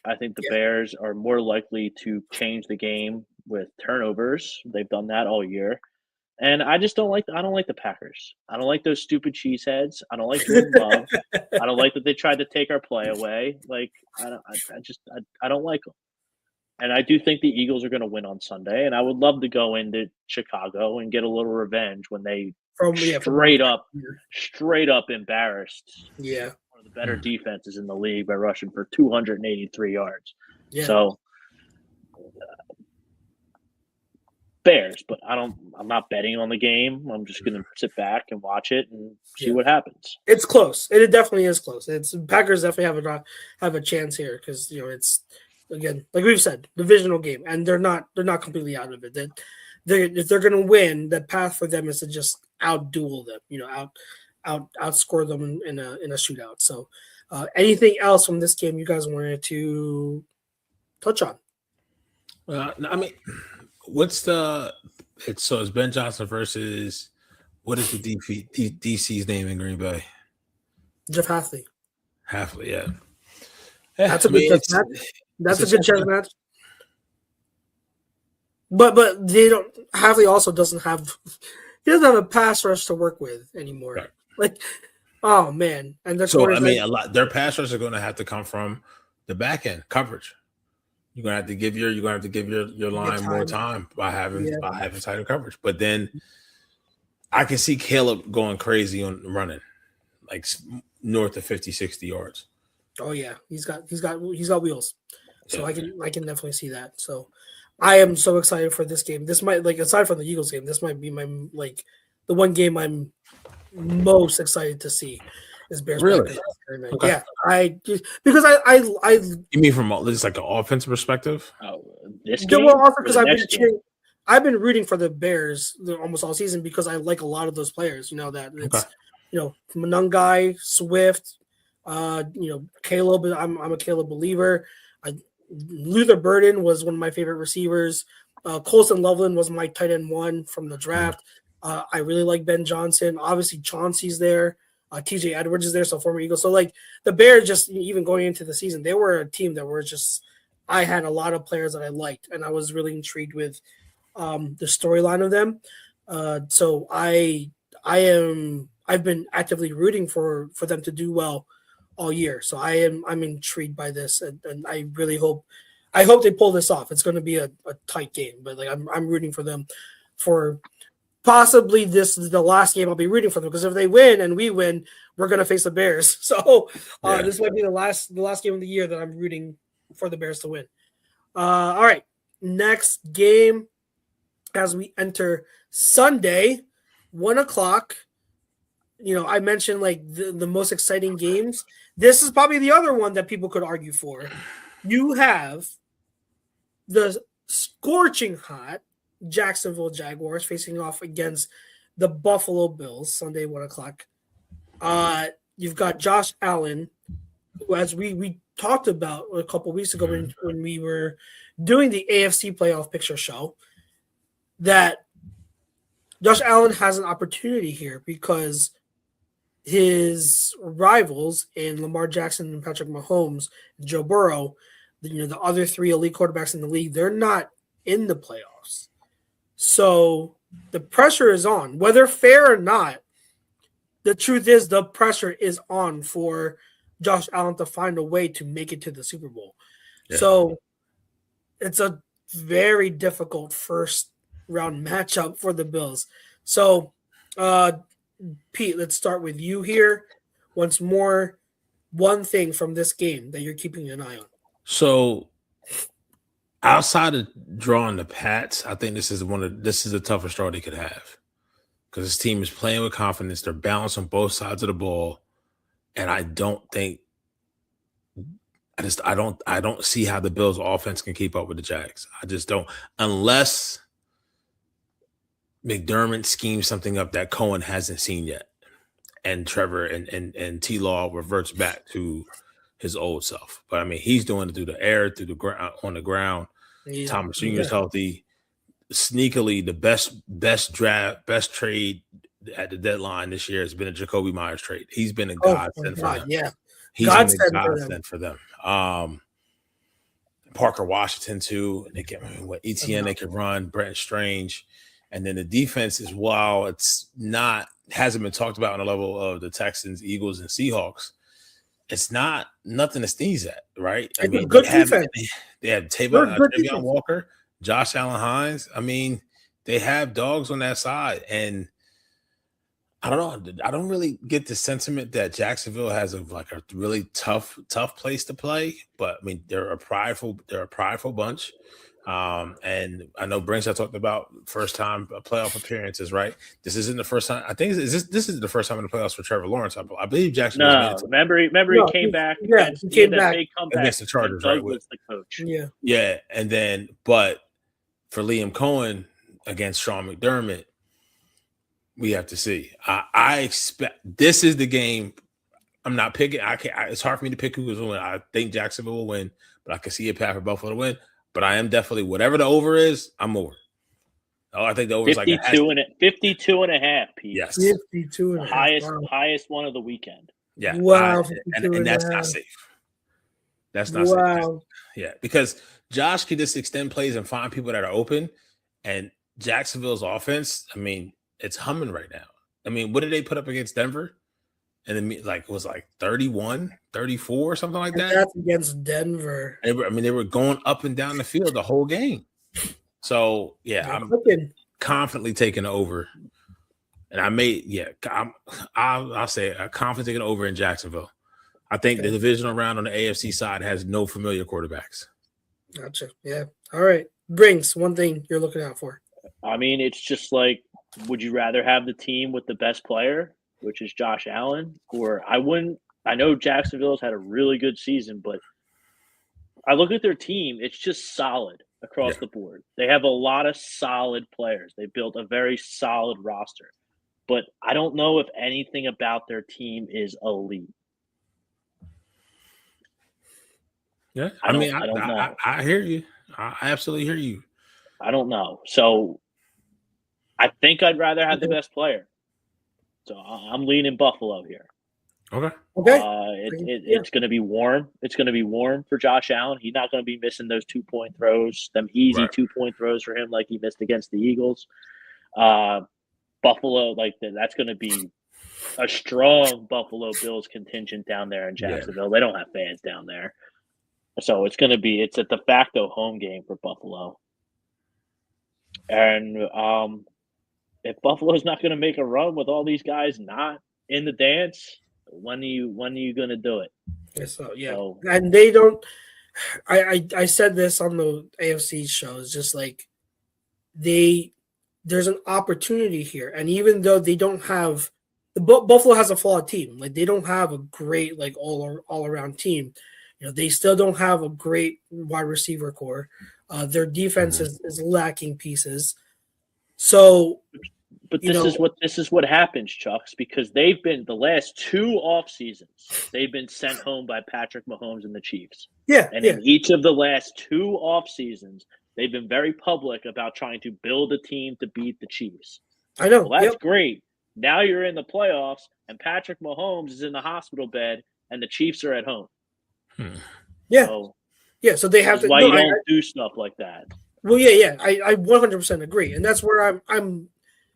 I think the Bears are more likely to change the game with turnovers. They've done that all year. And I just don't like the Packers. I don't like those stupid cheeseheads. I don't like Jordan Love. I don't like that they tried to take our play away. Like I don't like them. And I do think the Eagles are going to win on Sunday. And I would love to go into Chicago and get a little revenge when they straight up embarrassed one of the better defenses in the league by rushing for 283 yards. Yeah. So Bears, but I'm not betting on the game. I'm just going to sit back and watch it and see what happens. It's close. It definitely is close. Packers definitely have a chance here because it's, again, like we've said, divisional game, and they're not completely out of it. If they're going to win, the path for them is to just outduel them, outscore them in a shootout. So, anything else from this game you guys wanted to touch on? I mean, it's Ben Johnson versus what is the DC's name in Green Bay? Jeff Hafley. Hafley, yeah. That's a good chess match. That's a good chess match. But they don't. Hafley also doesn't have a pass rush to work with anymore. Right. Like, oh man, and their pass rush are going to have to come from the back end coverage. You're gonna have to give your line more time by having tighter coverage. But then I can see Caleb going crazy on running, like north of 50, 60 yards. Oh yeah, he's got wheels. So I can definitely see that. So I am so excited for this game. This might, like, aside from the Eagles game, this might be my, like, the one game I'm most excited to see. Is Bears. Really? Okay. Yeah, because I you mean from just like an offensive perspective? This game, because I've been rooting for the Bears almost all season because I like a lot of those players. That it's Munungai, Swift, Caleb. I'm a Caleb believer. Luther Burden was one of my favorite receivers. Colston Loveland was my tight end one from the draft. I really like Ben Johnson. Obviously, Chauncey's there. TJ Edwards is there, so former Eagle. So, like, the Bears, just even going into the season, they were a team that were just – I had a lot of players that I liked, and I was really intrigued with the storyline of them. So I've been actively rooting for them to do well all year. So I'm intrigued by this, and I really hope they pull this off. It's going to be a tight game, but like I'm rooting for them for – possibly this is the last game I'll be rooting for them because if they win and we win, we're going to face the Bears. So this might be the last game of the year that I'm rooting for the Bears to win. All right, next game as we enter Sunday, 1:00. I mentioned like the most exciting games. This is probably the other one that people could argue for. You have the scorching hot Jacksonville Jaguars facing off against the Buffalo Bills Sunday 1:00. You've got Josh Allen, who, as we talked about a couple of weeks ago when we were doing the AFC playoff picture show, that Josh Allen has an opportunity here because his rivals in Lamar Jackson and Patrick Mahomes and Joe Burrow, the other three elite quarterbacks in the league, they're not in the playoffs. So the pressure is on. Whether fair or not, the truth is the pressure is on for Josh Allen to find a way to make it to the Super Bowl. Yeah. So it's a very difficult first round matchup for the Bills. So, Pete, let's start with you here. Once more, one thing from this game that you're keeping an eye on. So, outside of drawing the Pats, I think this is the toughest draw they could have because this team is playing with confidence. They're balanced on both sides of the ball, and I don't see how the Bills' offense can keep up with the Jags. I just don't, unless McDermott schemes something up that Cohen hasn't seen yet, and Trevor and T-Law reverts back to his old self. But I mean, he's doing it through the air, through the ground, on the ground. Yeah. Thomas Jr. is healthy. Sneakily, the best trade at the deadline this year has been a Jacoby Myers trade. He's been a godsend for them. Yeah, he's been a godsend for them. Parker Washington too. They can ETN. They can run Brent Strange. And then the defense is, while it's hasn't been talked about on the level of the Texans, Eagles, and Seahawks, it's nothing to sneeze at, right? I mean, good defense. They have Tavion Walker, Josh Allen Hines. I mean, they have dogs on that side. And I don't know. I don't really get the sentiment that Jacksonville has a really tough place to play. But I mean, they're a prideful bunch. And I know Brinks, I talked about first time playoff appearances, right? This isn't the first time. I think this is the first time in the playoffs for Trevor Lawrence. I believe Jacksonville. No, remember he came back. Yeah, he came back against the Chargers, right? Was the coach. Yeah, and then but for Liam Cohen against Sean McDermott, we have to see. I expect this is the game. I'm not picking. It's hard for me to pick who's going to win. I think Jacksonville will win, but I can see a path for Buffalo to win. But I am definitely, whatever the over is, I'm over. Oh, I think the over is 52 and a half, Pete. Yes. 52 and a half. Highest one of the weekend. Yeah. Wow. And that's not safe. That's not safe. Yeah. Because Josh can just extend plays and find people that are open. And Jacksonville's offense, I mean, it's humming right now. I mean, what did they put up against Denver? And then it was 31, 34 or something like that. That's against Denver. They were going up and down the field the whole game. So, I'm confidently taking over. And I'll say I'm confidently taking over in Jacksonville. I think the divisional round on the AFC side has no familiar quarterbacks. Gotcha. Yeah. All right. Brinks, one thing you're looking out for. I mean, it's just would you rather have the team with the best player, which is Josh Allen, or I know Jacksonville's had a really good season, but I look at their team, it's just solid across the board. They have a lot of solid players. They built a very solid roster, but I don't know if anything about their team is elite. Yeah. I don't know. I hear you. I absolutely hear you. I don't know. So I think I'd rather have the best player. So I'm leaning Buffalo here. Okay. It's going to be warm. It's going to be warm for Josh Allen. He's not going to be missing those 2-point throws, them easy 2-point throws for him like he missed against the Eagles. Buffalo, that's going to be a strong Bills contingent down there in Jacksonville. They don't have fans down there. So it's a de facto home game for Buffalo. And if Buffalo's not going to make a run with all these guys not in the dance, when are you going to do it? And they don't. I said this on the AFC show. It's just there's an opportunity here, and even though they don't have Buffalo has a flawed team. Like they don't have a great like all around team. They still don't have a great wide receiver core. Their defense is lacking pieces. So, but this is what happens, Chucks, because they've been the last 2 off seasons. They've been sent home by Patrick Mahomes and the Chiefs. Yeah, and in each of the last 2 off seasons, they've been very public about trying to build a team to beat the Chiefs. I know. Well, that's great. Now you're in the playoffs, and Patrick Mahomes is in the hospital bed, and the Chiefs are at home. Yeah, so they have to. Why you don't do stuff like that? Well, yeah. I 100% agree, and that's where I'm.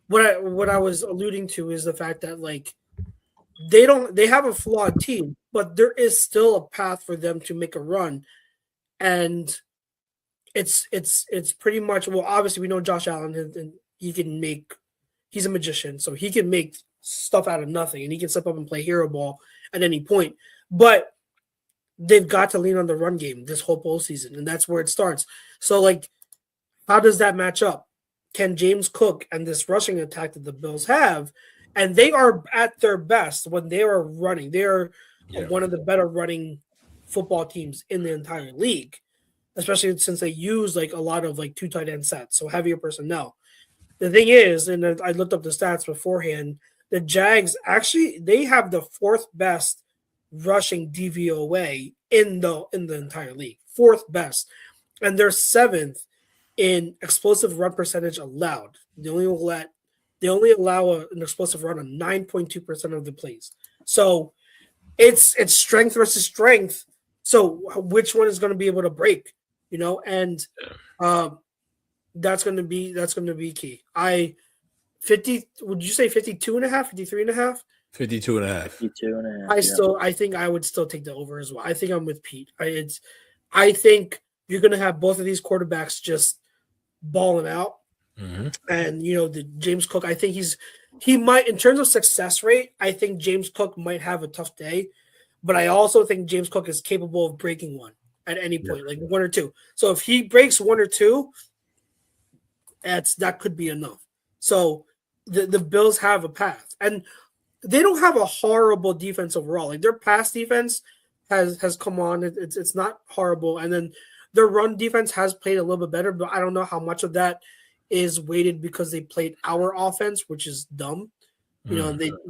What I was alluding to is the fact that like they have a flawed team, but there is still a path for them to make a run, and it's pretty much obviously we know Josh Allen and he's a magician, so he can make stuff out of nothing, and he can step up and play hero ball at any point, but they've got to lean on the run game this whole postseason, and that's where it starts. So like, how does that match up? Can James Cook and this rushing attack that the Bills have, and they are at their best when they are running. They are one of the better running football teams in the entire league, especially since they use like a lot of like 2 tight end sets, so heavier personnel. The thing is, and I looked up the stats beforehand, the Jags actually they have the 4th best rushing DVOA in the entire league, 4th best, and they're 7th in explosive run percentage allowed. They only allow an explosive run on 9.2% of the plays. So it's strength versus strength. So which one is going to be able to break? And that's going to be key. Would you say 52 and a half, 53 and a half? 52 and a half. 52 and a half. I think I would still take the over as well. I think I'm with Pete. I think you're going to have both of these quarterbacks just balling out. And the James Cook, I think he might, in terms of success rate, I think James Cook might have a tough day, but I also think James Cook is capable of breaking one at any point, like 1 or 2. So if he breaks 1 or 2, that could be enough. So the Bills have a path, and they don't have a horrible defense overall. Like their pass defense has come on. It's not horrible, and then their run defense has played a little bit better, but I don't know how much of that is weighted because they played our offense, which is dumb.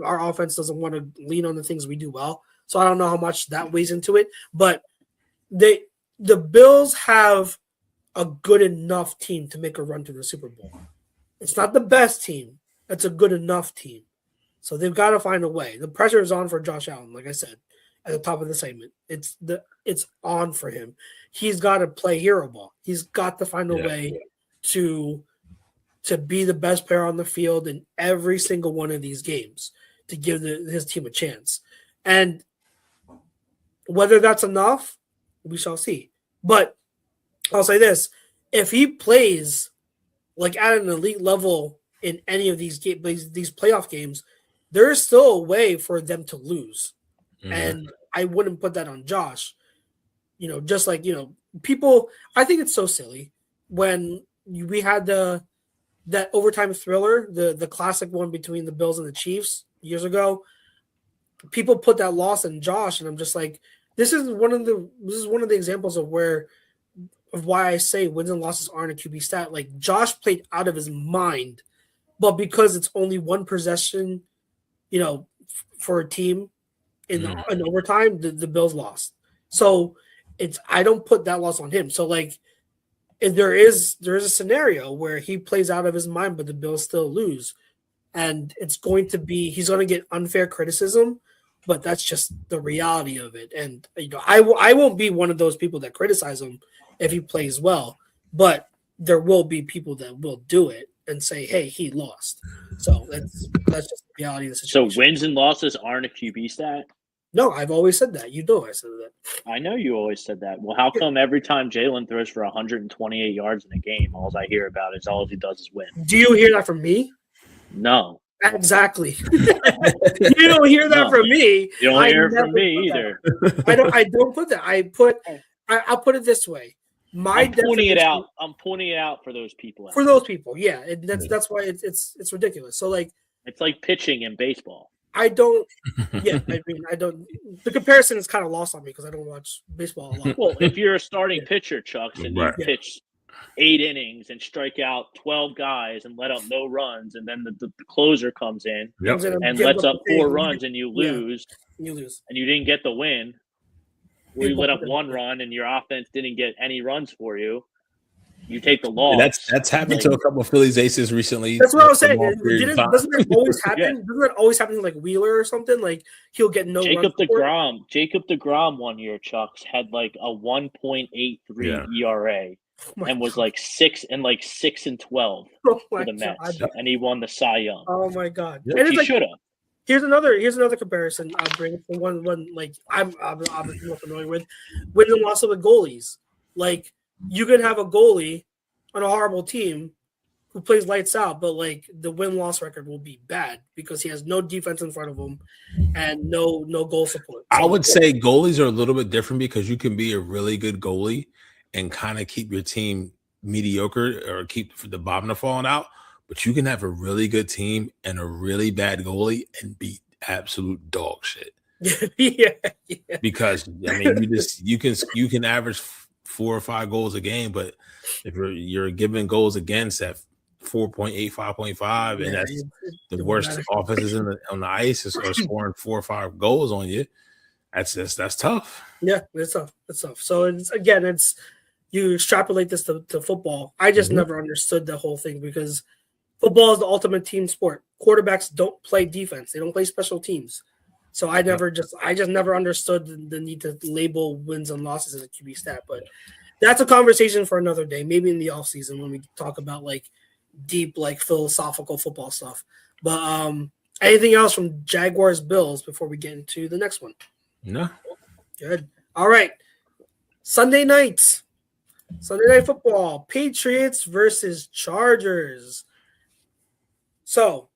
Our offense doesn't want to lean on the things we do well. So I don't know how much that weighs into it. But the Bills have a good enough team to make a run to the Super Bowl. It's not the best team. It's a good enough team. So they've got to find a way. The pressure is on for Josh Allen, like I said, at the top of the segment. It's on for him. He's got to play hero ball. He's got to find a way to be the best player on the field in every single one of these games to give his team a chance. And whether that's enough, we shall see. But I'll say this. If he plays like at an elite level in any of these playoff games, there is still a way for them to lose. And I wouldn't put that on Josh. Just like, people, I think it's so silly when we had that overtime thriller, the classic one between the Bills and the Chiefs years ago. People put that loss on Josh, and I'm just like, this is one of the examples of why I say wins and losses aren't a QB stat. Like Josh played out of his mind, but because it's only one possession, for a team in overtime, the Bills lost. So I don't put that loss on him. So like, if there is a scenario where he plays out of his mind, but the Bills still lose, and he's going to get unfair criticism, but that's just the reality of it. And I won't be one of those people that criticize him if he plays well, but there will be people that will do it and say, "Hey, he lost." So that's just the reality of the situation. So wins and losses aren't a QB stat? No, I've always said that. I said that. I know you always said that. Well, how come every time Jalen throws for 128 yards in a game, all I hear about is all he does is win? Do you hear that from me? No. Exactly. You don't hear that from me. You don't hear it from me either. I don't put that. I'll put it this way. I'm pointing it out. I'm pointing it out for those people. For those people, yeah. That's why it's ridiculous. So like, it's like pitching in baseball. I don't. Yeah, I mean, I don't. The comparison is kind of lost on me because I don't watch baseball a lot. Well, if you're a starting pitcher, Chucks, and you pitch 8 innings and strike out 12 guys and let up no runs, and then the closer comes in and lets up 4 runs, and you lose. You lose, and you didn't get the win. Or you let up 1 run and your offense didn't get any runs for you. You take the loss. That's happened to a couple of Phillies aces recently. That's what I was saying. Doesn't that always happen? Doesn't that always happen to like Wheeler or something? Like he'll get no Jacob deGrom 1 year, Chucks, had like a 1.83 ERA and was like 6-12 for the Mets, and he won the Cy Young. Oh my God! Yep. And he should have. Here's another comparison I'll bring for one like I'm obviously not familiar with wins and losses with goalies. Like you can have a goalie on a horrible team who plays lights out, but like the win-loss record will be bad because he has no defense in front of him and no goal support. So, I would say goalies are a little bit different because you can be a really good goalie and kind of keep your team mediocre or keep the bottom of falling out. But you can have a really good team and a really bad goalie and be absolute dog shit. yeah. Because I mean, you can average 4 or 5 goals a game, but if you're giving goals against at 4.8, 5.5, and that's the worst offenses on the ice are scoring 4 or 5 goals on you. That's tough. Yeah, it's tough. It's tough. So it's you extrapolate this to football. I just never understood the whole thing because football is the ultimate team sport. Quarterbacks don't play defense. They don't play special teams. So I just never understood the need to label wins and losses as a QB stat. But that's a conversation for another day, maybe in the offseason when we talk about like deep, like philosophical football stuff. But anything else from Jaguars Bills before we get into the next one? No. Good. All right. Sunday night football. Patriots versus Chargers. So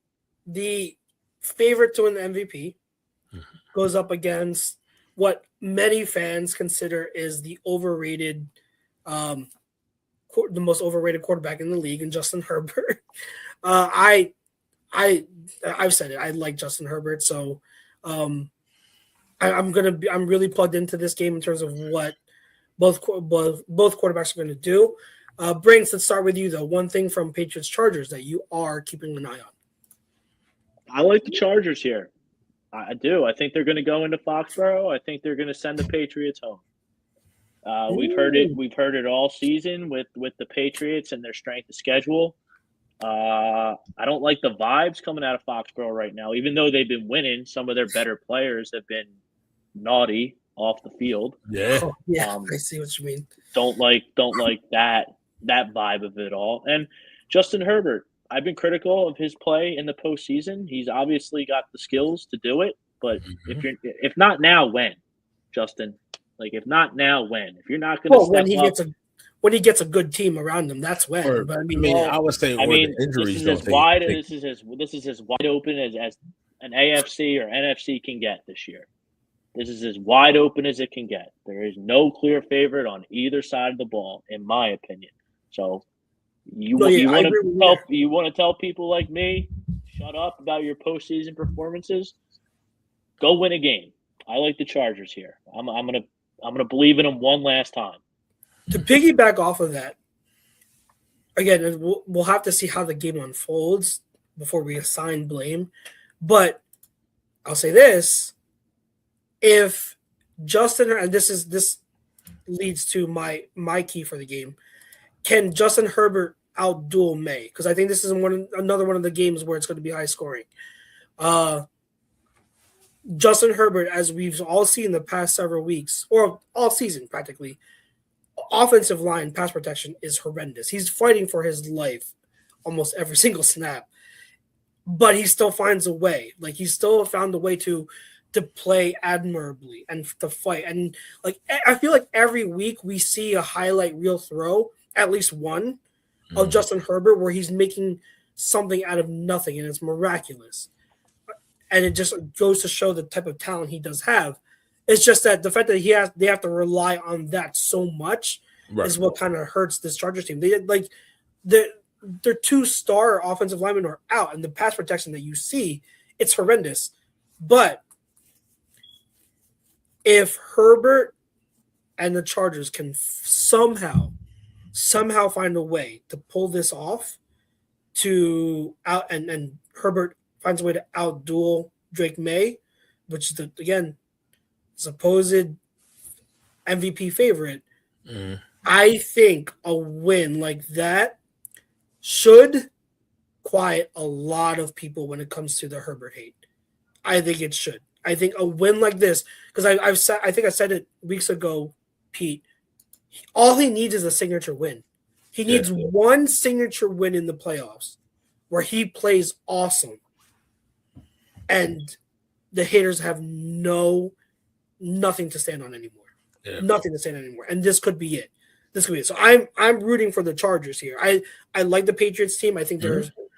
the favorite to win the MVP goes up against what many fans consider is the overrated, the most overrated quarterback in the league, and Justin Herbert. I've said it. I like Justin Herbert, so I'm really plugged into this game in terms of what both quarterbacks are going to do. Brinks, let's start with you though. One thing from Patriots Chargers that you are keeping an eye on. I like the Chargers here. I do. I think they're going to go into Foxborough. I think they're going to send the Patriots home. We've heard it all season with the Patriots and their strength of schedule. I don't like the vibes coming out of Foxborough right now. Even though they've been winning, some of their better players have been naughty off the field. Yeah. I see what you mean. Don't like that vibe of it all. And Justin Herbert, I've been critical of his play in the postseason. He's obviously got the skills to do it, but if not now, when, Justin? Like, if not now, when? If you're not going to when he gets a good team around him, that's when. I would say injuries. This is as wide open as an AFC or NFC can get this year. This is as wide open as it can get. There is no clear favorite on either side of the ball, in my opinion. So. You want to tell people like me, shut up about your postseason performances? Go win a game. I like the Chargers here. I'm gonna believe in them one last time. To piggyback off of that, again, we'll have to see how the game unfolds before we assign blame. But I'll say this: if Justin, and this leads to my key for the game. Can Justin Herbert outduel May? Because I think this is another one of the games where it's going to be high scoring. Justin Herbert, as we've all seen the past several weeks, or all season practically, offensive line pass protection is horrendous. He's fighting for his life almost every single snap, but he still finds a way. Like, he still found a way to play admirably and to fight. And like, I feel like every week we see a highlight reel throw, at least one, of Justin Herbert where he's making something out of nothing, and it's miraculous. And it just goes to show the type of talent he does have. It's just that the fact that they have to rely on that so much is what kind of hurts this Chargers team. Their 2-star offensive linemen are out, and the pass protection that you see, it's horrendous. But if Herbert and the Chargers can somehow find a way to pull this off, to out and Herbert finds a way to outduel Drake May, which is again supposed MVP favorite. I think a win like that should quiet a lot of people when it comes to the Herbert hate. I think it should. I think a win like this, because I think I said it weeks ago, Pete. All he needs is a signature win. He needs one signature win in the playoffs where he plays awesome, and the haters have nothing to stand on anymore. Yeah. Nothing to stand on anymore, and this could be it. So I'm rooting for the Chargers here. I like the Patriots team. I think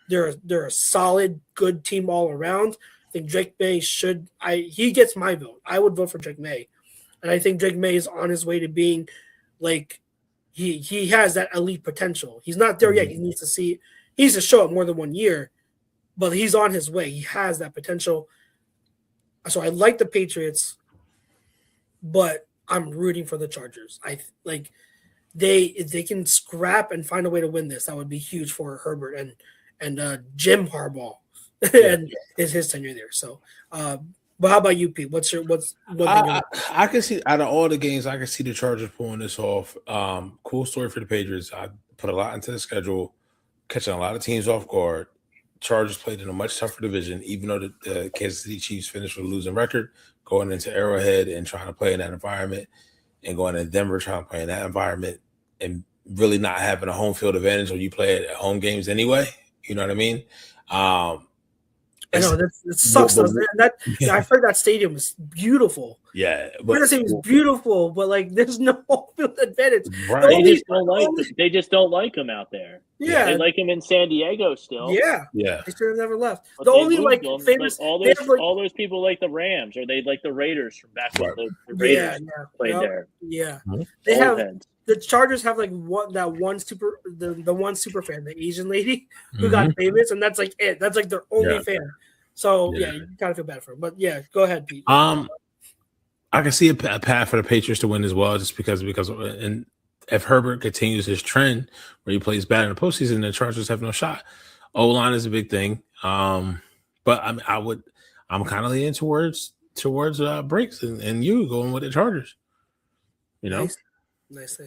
they're a solid, good team all around. I think Drake May he gets my vote. I would vote for Drake May, and I think Drake May is on his way to being like he has that elite potential. He's not there yet. He needs to show it more than 1 year, but he's on his way. He has that potential. So I like the Patriots, but I'm rooting for the Chargers. If they can scrap and find a way to win this, that would be huge for Herbert and Jim Harbaugh and his tenure there. So, but how about you, Pete? I can see out of all the games, I can see the Chargers pulling this off. Cool story for the Patriots. I put a lot into the schedule, catching a lot of teams off guard. Chargers played in a much tougher division, even though the Kansas City Chiefs finished with a losing record, going into Arrowhead and trying to play in that environment, and going to Denver trying to play in that environment, and really not having a home field advantage when you play at home games anyway. You know what I mean? I know that sucks. I heard that stadium is beautiful. Yeah, that stadium is beautiful, but like there's no home field advantage. Right. They just don't like him out there. Yeah, they like him in San Diego still. Yeah. They should have never left. But the only famous all those people like the Rams, or they like the Raiders from back when the Raiders played there. Yeah, they have. The Chargers have the one super fan, the Asian lady who got famous, and that's like it. That's like their only fan. So you gotta feel bad for him. But go ahead, Pete. I can see a path for the Patriots to win as well, just because and if Herbert continues his trend where he plays bad in the postseason, the Chargers have no shot. O-line is a big thing. But I'm kind of leaning towards Breaks and you going with the Chargers. You know. Nice.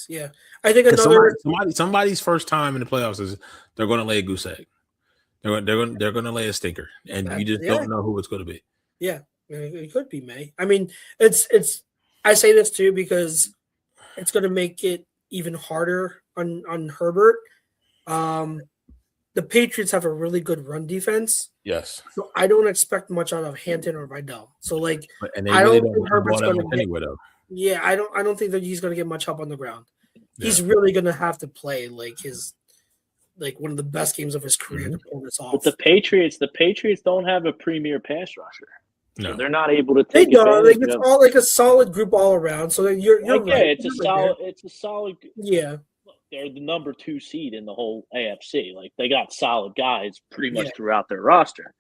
Yeah, I think somebody's first time in the playoffs is they're going to lay a goose egg. They're going to lay a stinker, and you just don't know who it's going to be. Yeah, it could be May. I mean, it's. I say this too because it's going to make it even harder on Herbert. The Patriots have a really good run defense. Yes. So I don't expect much out of Hampton or Vidal. So and they really don't think Herbert's going to anyway though. Yeah, I don't think that he's going to get much help on the ground. Yeah. He's really going to have to play one of the best games of his career to pull this off. But the Patriots don't have a premier pass rusher. No, so they're not able to take. They don't. It's all like a solid group all around. So you're right. It's a solid. Yeah. Look, they're the number 2 seed in the whole AFC. Like they got solid guys pretty much throughout their roster.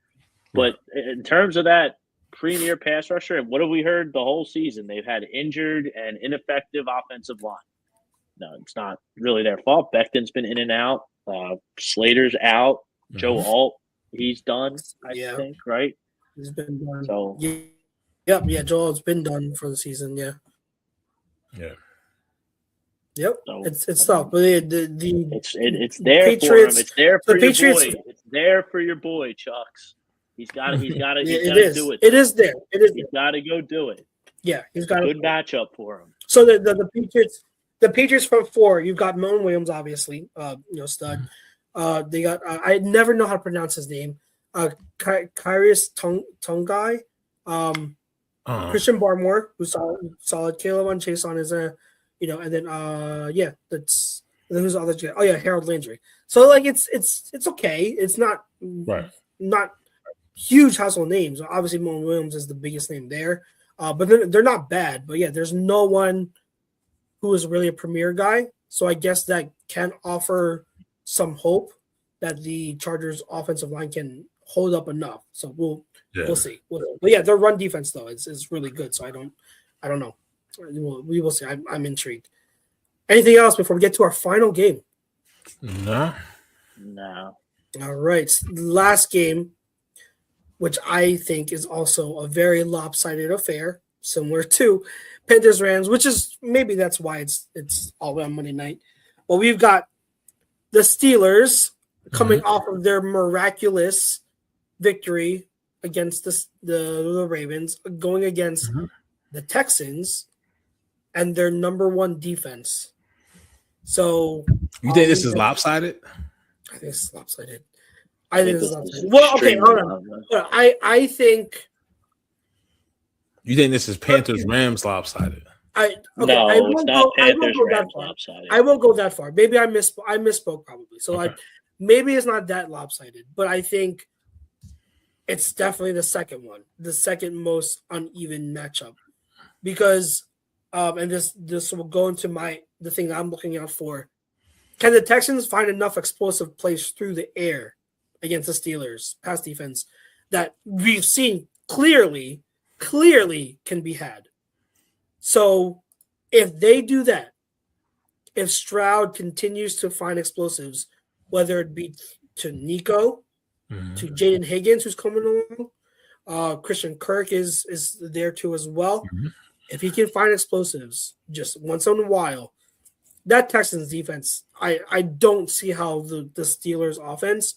But in terms of that premier pass rusher, and what have we heard the whole season? They've had injured and ineffective offensive line. No, it's not really their fault. Becton's been in and out. Slater's out. Joe Alt, he's done. I think, right? He's been done. So, Joe Alt's been done for the season. Yeah. Yep. So, it's tough, but it's there Patriots, for him. It's there for the your Patriots, boy. It's there for your boy, Chucks. He's got to do it. It is there. He's got to go do it. Yeah, he's got a good matchup for him. So the Patriots from 4, you've got Moan Williams, obviously, stud. They got I never know how to pronounce his name. Kyrus Tungai, Christian Barmore, who's solid. Caleb Chase on his and then that's who's the other guy? Oh yeah, Harold Landry. So it's okay. It's not not huge household names. Obviously, Moan Williams is the biggest name there, but they're not bad. But yeah, there's no one who is really a premier guy. So I guess that can offer some hope that the Chargers offensive line can hold up enough. So we'll see. But yeah, their run defense though is really good. So I don't know. We will see. I'm intrigued. Anything else before we get to our final game? No. All right, last game, which I think is also a very lopsided affair, similar to Panthers Rams, which is maybe that's why it's all on Monday night. Well, we've got the Steelers coming off of their miraculous victory against the Ravens, going against the Texans and their number one defense. So you think this is lopsided? I think this is lopsided. Well, okay, hold on. I think. You think this is Panthers Rams lopsided? It's not Panthers Rams lopsided. I won't go that far. Maybe I misspoke probably. So maybe it's not that lopsided, but I think it's definitely the second most uneven matchup, because and this will go into the thing I'm looking out for. Can the Texans find enough explosive plays through the air against the Steelers pass defense that we've seen clearly can be had? So if they do that, if Stroud continues to find explosives, whether it be to Nico, to Jaden Higgins, who's coming along, Christian Kirk is there too as well. If he can find explosives just once in a while, that Texans defense, I don't see how the Steelers offense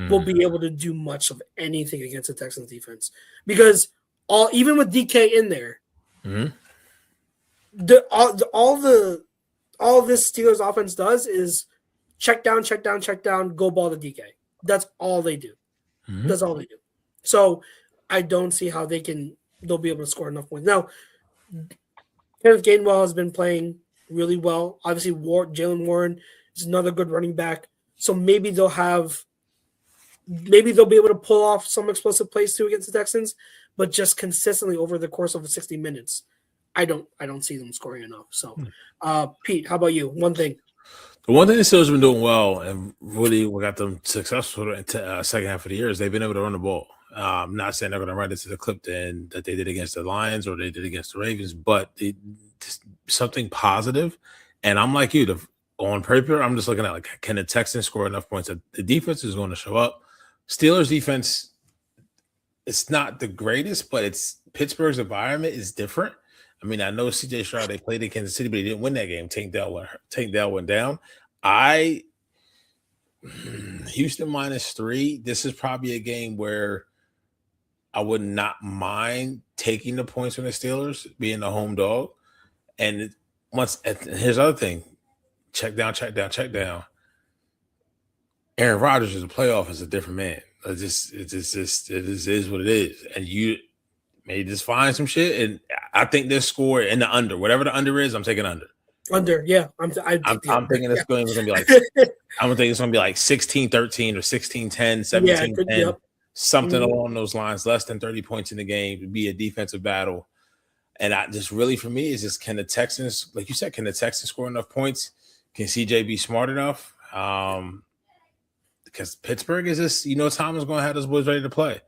will be able to do much of anything against the Texans defense, because even with DK in there, all this Steelers offense does is check down, go ball to DK. That's all they do. That's all they do. So I don't see how they'll be able to score enough points. Now, Kenneth Gainwell has been playing really well. Obviously, Jalen Warren is another good running back. So maybe they'll be able to pull off some explosive plays too against the Texans, but just consistently over the course of 60 minutes, I don't see them scoring enough. So, Pete, how about you? One thing. The one thing the Steelers have been doing well and really what got them successful in the second half of the year is they've been able to run the ball. I'm not saying they're going to run it to the clip that they did against the Lions or they did against the Ravens, but something positive. And I'm like you, on paper, I'm just looking at can the Texans score enough points that the defense is going to show up? Steelers defense, it's not the greatest, but Pittsburgh's environment is different. I mean, I know CJ Stroud, they played in Kansas City, but he didn't win that game. Tank Dell went down. Houston -3. This is probably a game where I would not mind taking the points from the Steelers, being the home dog. And here's the other thing: check down. Aaron Rodgers is a playoff is a different man. It is what it is, and you may just find some shit. And I think this score in the under, whatever the under is, I'm taking under. Under, yeah. I'm thinking this game is gonna be like I'm thinking it's gonna be like 16-13 or 16-10, 17-10, something along those lines. Less than 30 points in the game to be a defensive battle. And for me, is just can the Texans, like you said, can the Texans score enough points? Can CJ be smart enough? Because Pittsburgh is just, Tom is going to have those boys ready to play.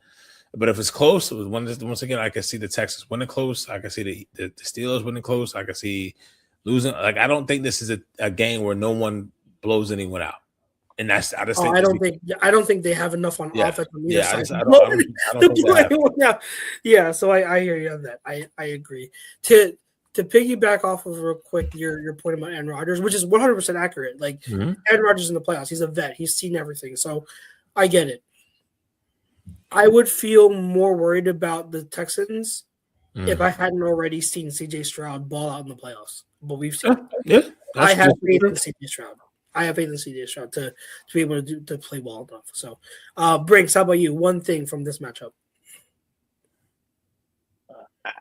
But if it's close, once again, I can see the Texans winning close. I can see the Steelers winning close. I can see losing. Like, I don't think this is a game where no one blows anyone out. And I don't think they have enough on offense on either side. I don't think so I hear you on that. I agree. To piggyback off of real quick your point about Aaron Rodgers, which is 100% accurate. Like Aaron Rodgers in the playoffs, he's a vet. He's seen everything. So I get it. I would feel more worried about the Texans if I hadn't already seen CJ Stroud ball out in the playoffs. But we've seen I have faith in CJ Stroud. To be able to play well enough. So, Brinks, how about you? One thing from this matchup. I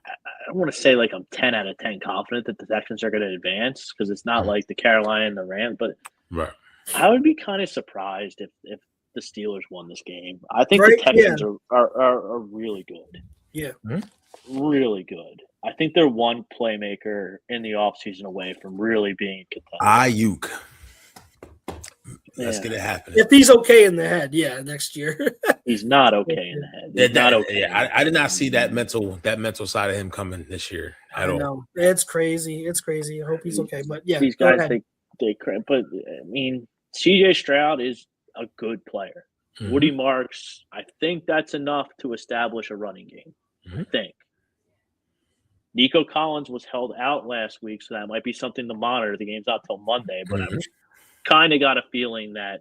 don't want to say like I'm 10 out of 10 confident that the Texans are going to advance because it's not like the Carolina and the Rams, but I would be kind of surprised if the Steelers won this game. I think the Texans are really good. Yeah. Really good. I think they're one playmaker in the offseason away from really being contenders. Ayuk. Let's get it happening. If he's okay in the head, next year. He's not okay in the head. He's not okay. Yeah, I did not see that mental side of him coming this year at all. Know. It's crazy. It's crazy. I hope he's okay. But yeah, these guys they but I mean, CJ Stroud is a good player. Mm-hmm. Woody Marks, I think that's enough to establish a running game. Mm-hmm. I think. Nico Collins was held out last week, so that might be something to monitor. The game's not till Monday, but I kind of got a feeling that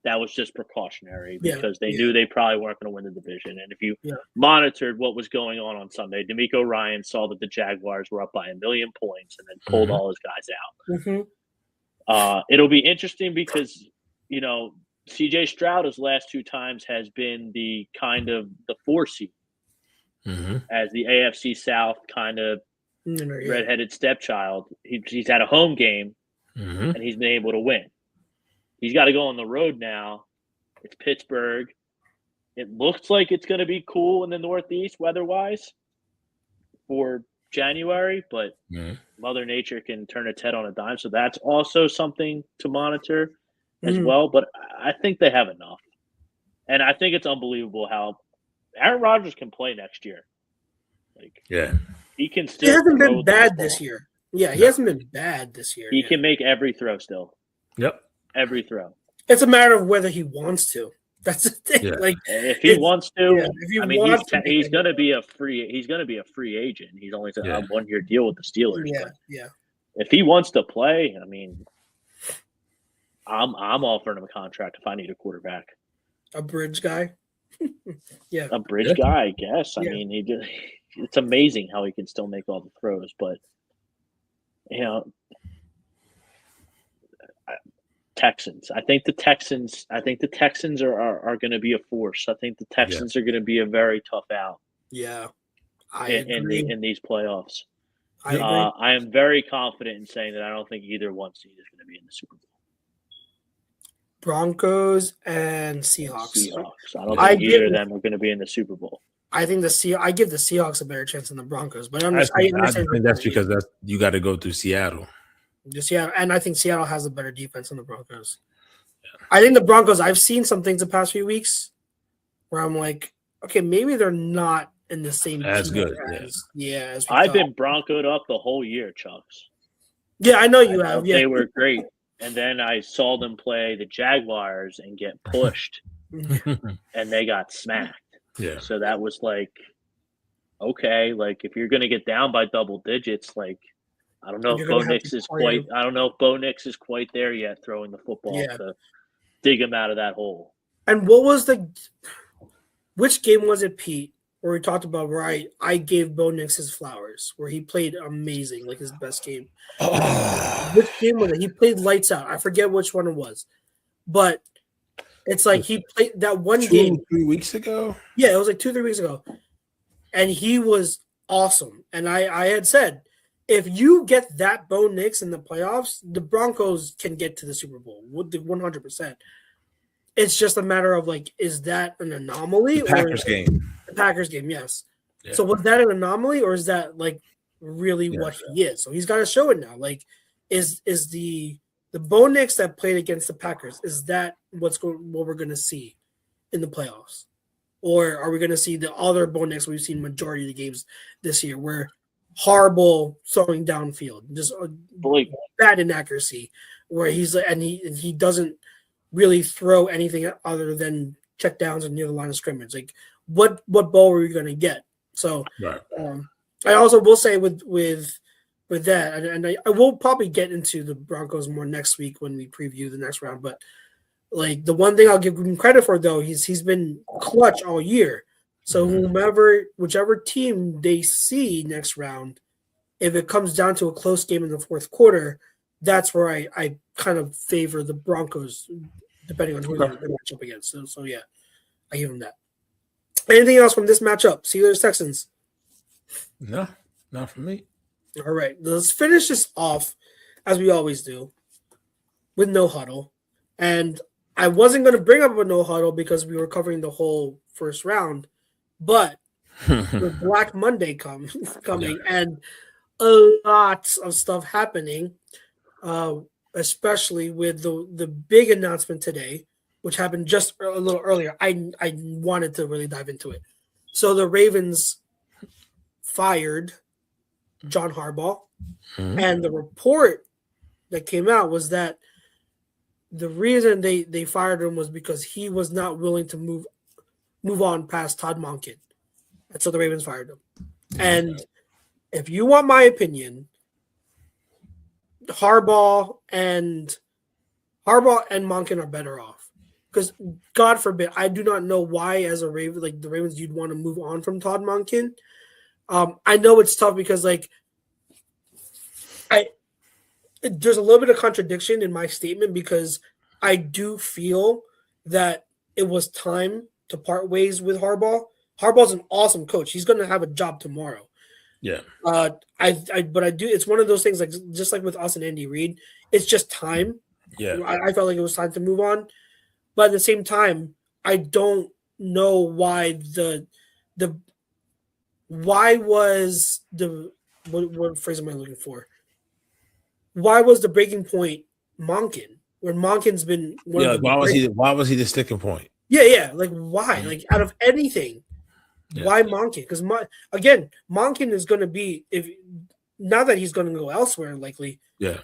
was just precautionary because they knew they probably weren't going to win the division. And if you monitored what was going on Sunday, DeMeco Ryan saw that the Jaguars were up by 1 million points and then pulled all his guys out. It'll be interesting because, CJ Stroud his last 2 times has been the kind of the 4 seed. As the AFC South kind of redheaded stepchild. He's had a home game, and he's been able to win. He's got to go on the road now. It's Pittsburgh. It looks like it's going to be cool in the Northeast weather-wise for January, but Mother Nature can turn its head on a dime, so that's also something to monitor as well. But I think they have enough. And I think it's unbelievable how Aaron Rodgers can play next year. He can still. He hasn't been bad this year. Yeah, he hasn't been bad this year. He can make every throw still. Yep, every throw. It's a matter of whether he wants to. That's the thing. Yeah. Like, if he wants to, he's going to be a free. He's going to be a free agent. He's only a 1-year deal with the Steelers. Yeah. If he wants to play, I'm offering him a contract if I need a quarterback. A bridge guy. A bridge guy, I guess. It's amazing how he can still make all the throws, but Texans. I think the Texans are going to be a force. I think the Texans are going to be a very tough out. Yeah, in these playoffs. I am very confident in saying that I don't think either one seed is going to be in the Super Bowl. Broncos and Seahawks. I don't think either of them are going to be in the Super Bowl. I think I give the Seahawks a better chance than the Broncos, but I think that's because you got to go through Seattle. And I think Seattle has a better defense than the Broncos. Yeah. I think the Broncos. I've seen some things the past few weeks where I'm like, okay, maybe they're not in the same as good. As I've been Broncoed up the whole year, Chucks. Yeah, I know you have. Yeah. They were great. And then I saw them play the Jaguars and get pushed, and they got smacked. Yeah. So that was like, okay, like if you're going to get down by double digits, like I don't know if Bo Nix is quite. I don't know if Bo Nix is quite there yet, throwing the football to dig him out of that hole. And which game was it, Pete? Where we talked about where I gave Bo Nix his flowers, where he played amazing, like his best game. Which game was it? He played lights out. I forget which one it was, but it's like he played that one game 3 weeks ago. Yeah, it was like 2-3 weeks ago, and he was awesome. And I had said, if you get that Bo Nix in the playoffs, the Broncos can get to the Super Bowl 100%. It's just a matter of like, is that an anomaly? The Packers game. The Packers game, yes. Yeah. So was that an anomaly, or is that like really what he is? So he's got to show it now. Like, is the Bo Nix that played against the Packers, is that what we're going to see in the playoffs? Or are we going to see the other Bo Nix we've seen majority of the games this year, where horrible throwing downfield, just bad inaccuracy, where he's and he doesn't really throw anything other than check downs and near the line of scrimmage. Like, what ball are we going to get? So I also will say with that, and I will probably get into the Broncos more next week when we preview the next round. But like, the one thing I'll give him credit for, though, he's been clutch all year. So whichever team they see next round, if it comes down to a close game in the fourth quarter, that's where I kind of favor the Broncos, depending on who they match up against. So yeah, I give them that. Anything else from this matchup? Steelers, Texans? No, not for me. All right, let's finish this off, as we always do, with no huddle. And I wasn't going to bring up a no huddle because we were covering the whole first round, but with Black Monday coming and a lot of stuff happening, especially with the big announcement today, which happened just a little earlier. I wanted to really dive into it. So the Ravens fired John Harbaugh, and the report that came out was that the reason they fired him was because he was not willing to move on past Todd Monken. And so the Ravens fired him. And if you want my opinion, Harbaugh and Monken are better off. Because God forbid, I do not know why as a Raven, like the Ravens, you'd want to move on from Todd Monken. I know it's tough because there's a little bit of contradiction in my statement because I do feel that it was time to part ways with Harbaugh. Harbaugh's an awesome coach. He's going to have a job tomorrow. Yeah. But I do. It's one of those things, like just like with us and Andy Reid, it's just time. Yeah. I felt like it was time to move on, but at the same time, I don't know why why was the what phrase am I looking for? Why was the breaking point Monken when Monken's been why was he the sticking point? Yeah. Like why? Like out of anything. Why Monken? Because Monken is going to be now that he's going to go elsewhere, likely. Yeah,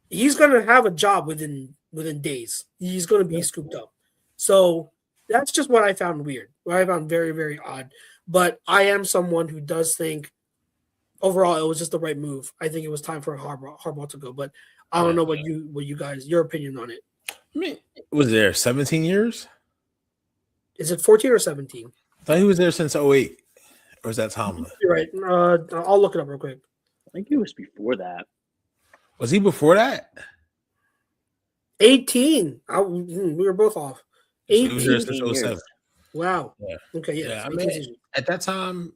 he's going to have a job within days. He's going to be scooped up. So that's just what I found weird. What I found very, very odd. But I am someone who does think overall it was just the right move. I think it was time for Harbaugh to go. But I don't know what you guys, your opinion on it. I mean, was there 17 years? Is it 14 or 17? I thought he was there since 08. Or is that Tomlin? You're right. I'll look it up real quick. I think it was before that. Was he before that? 18. We were both off. 18 he was there since 07. Wow. Yeah. Okay. Yeah. I mean, at that time,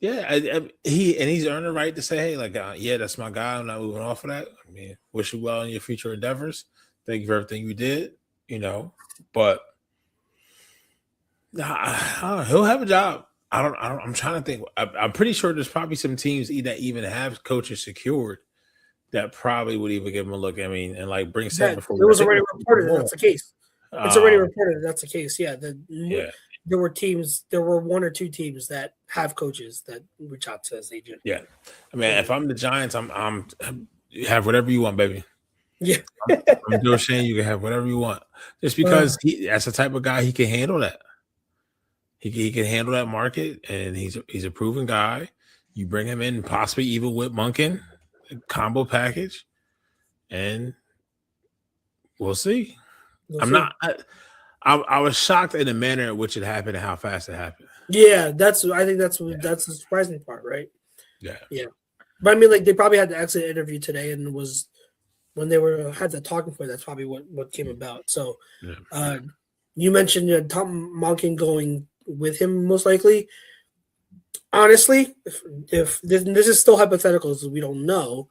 he's earned the right to say, hey, like, that's my guy. I'm not moving off of that. I mean, wish you well in your future endeavors. Thank you for everything you did. But he'll have a job. I'm trying to think. I'm pretty sure there's probably some teams that even have coaches secured that probably would even give him a look. I mean, and like bring Sam before. It was already reported that that's the case. It's already reported that that's the case. Yeah. There were teams. There were one or two teams that have coaches that reach out to his agent. Yeah. I mean, if I'm the Giants, I'm you have whatever you want, baby. Yeah. I'm Joe Shane. You can have whatever you want. Just because that's the type of guy he can handle that. He can handle that market, and he's a proven guy. You bring him in, possibly even with Monken, combo package, and we'll see. I was shocked in the manner in which it happened and how fast it happened. Yeah, that's the surprising part, right? Yeah. But I mean, like they probably had the exit interview today, and it was when they had the talking point. That's probably what came about. So, you mentioned Tom Monken going with him most likely. Honestly, if this is still hypothetical, so we don't know.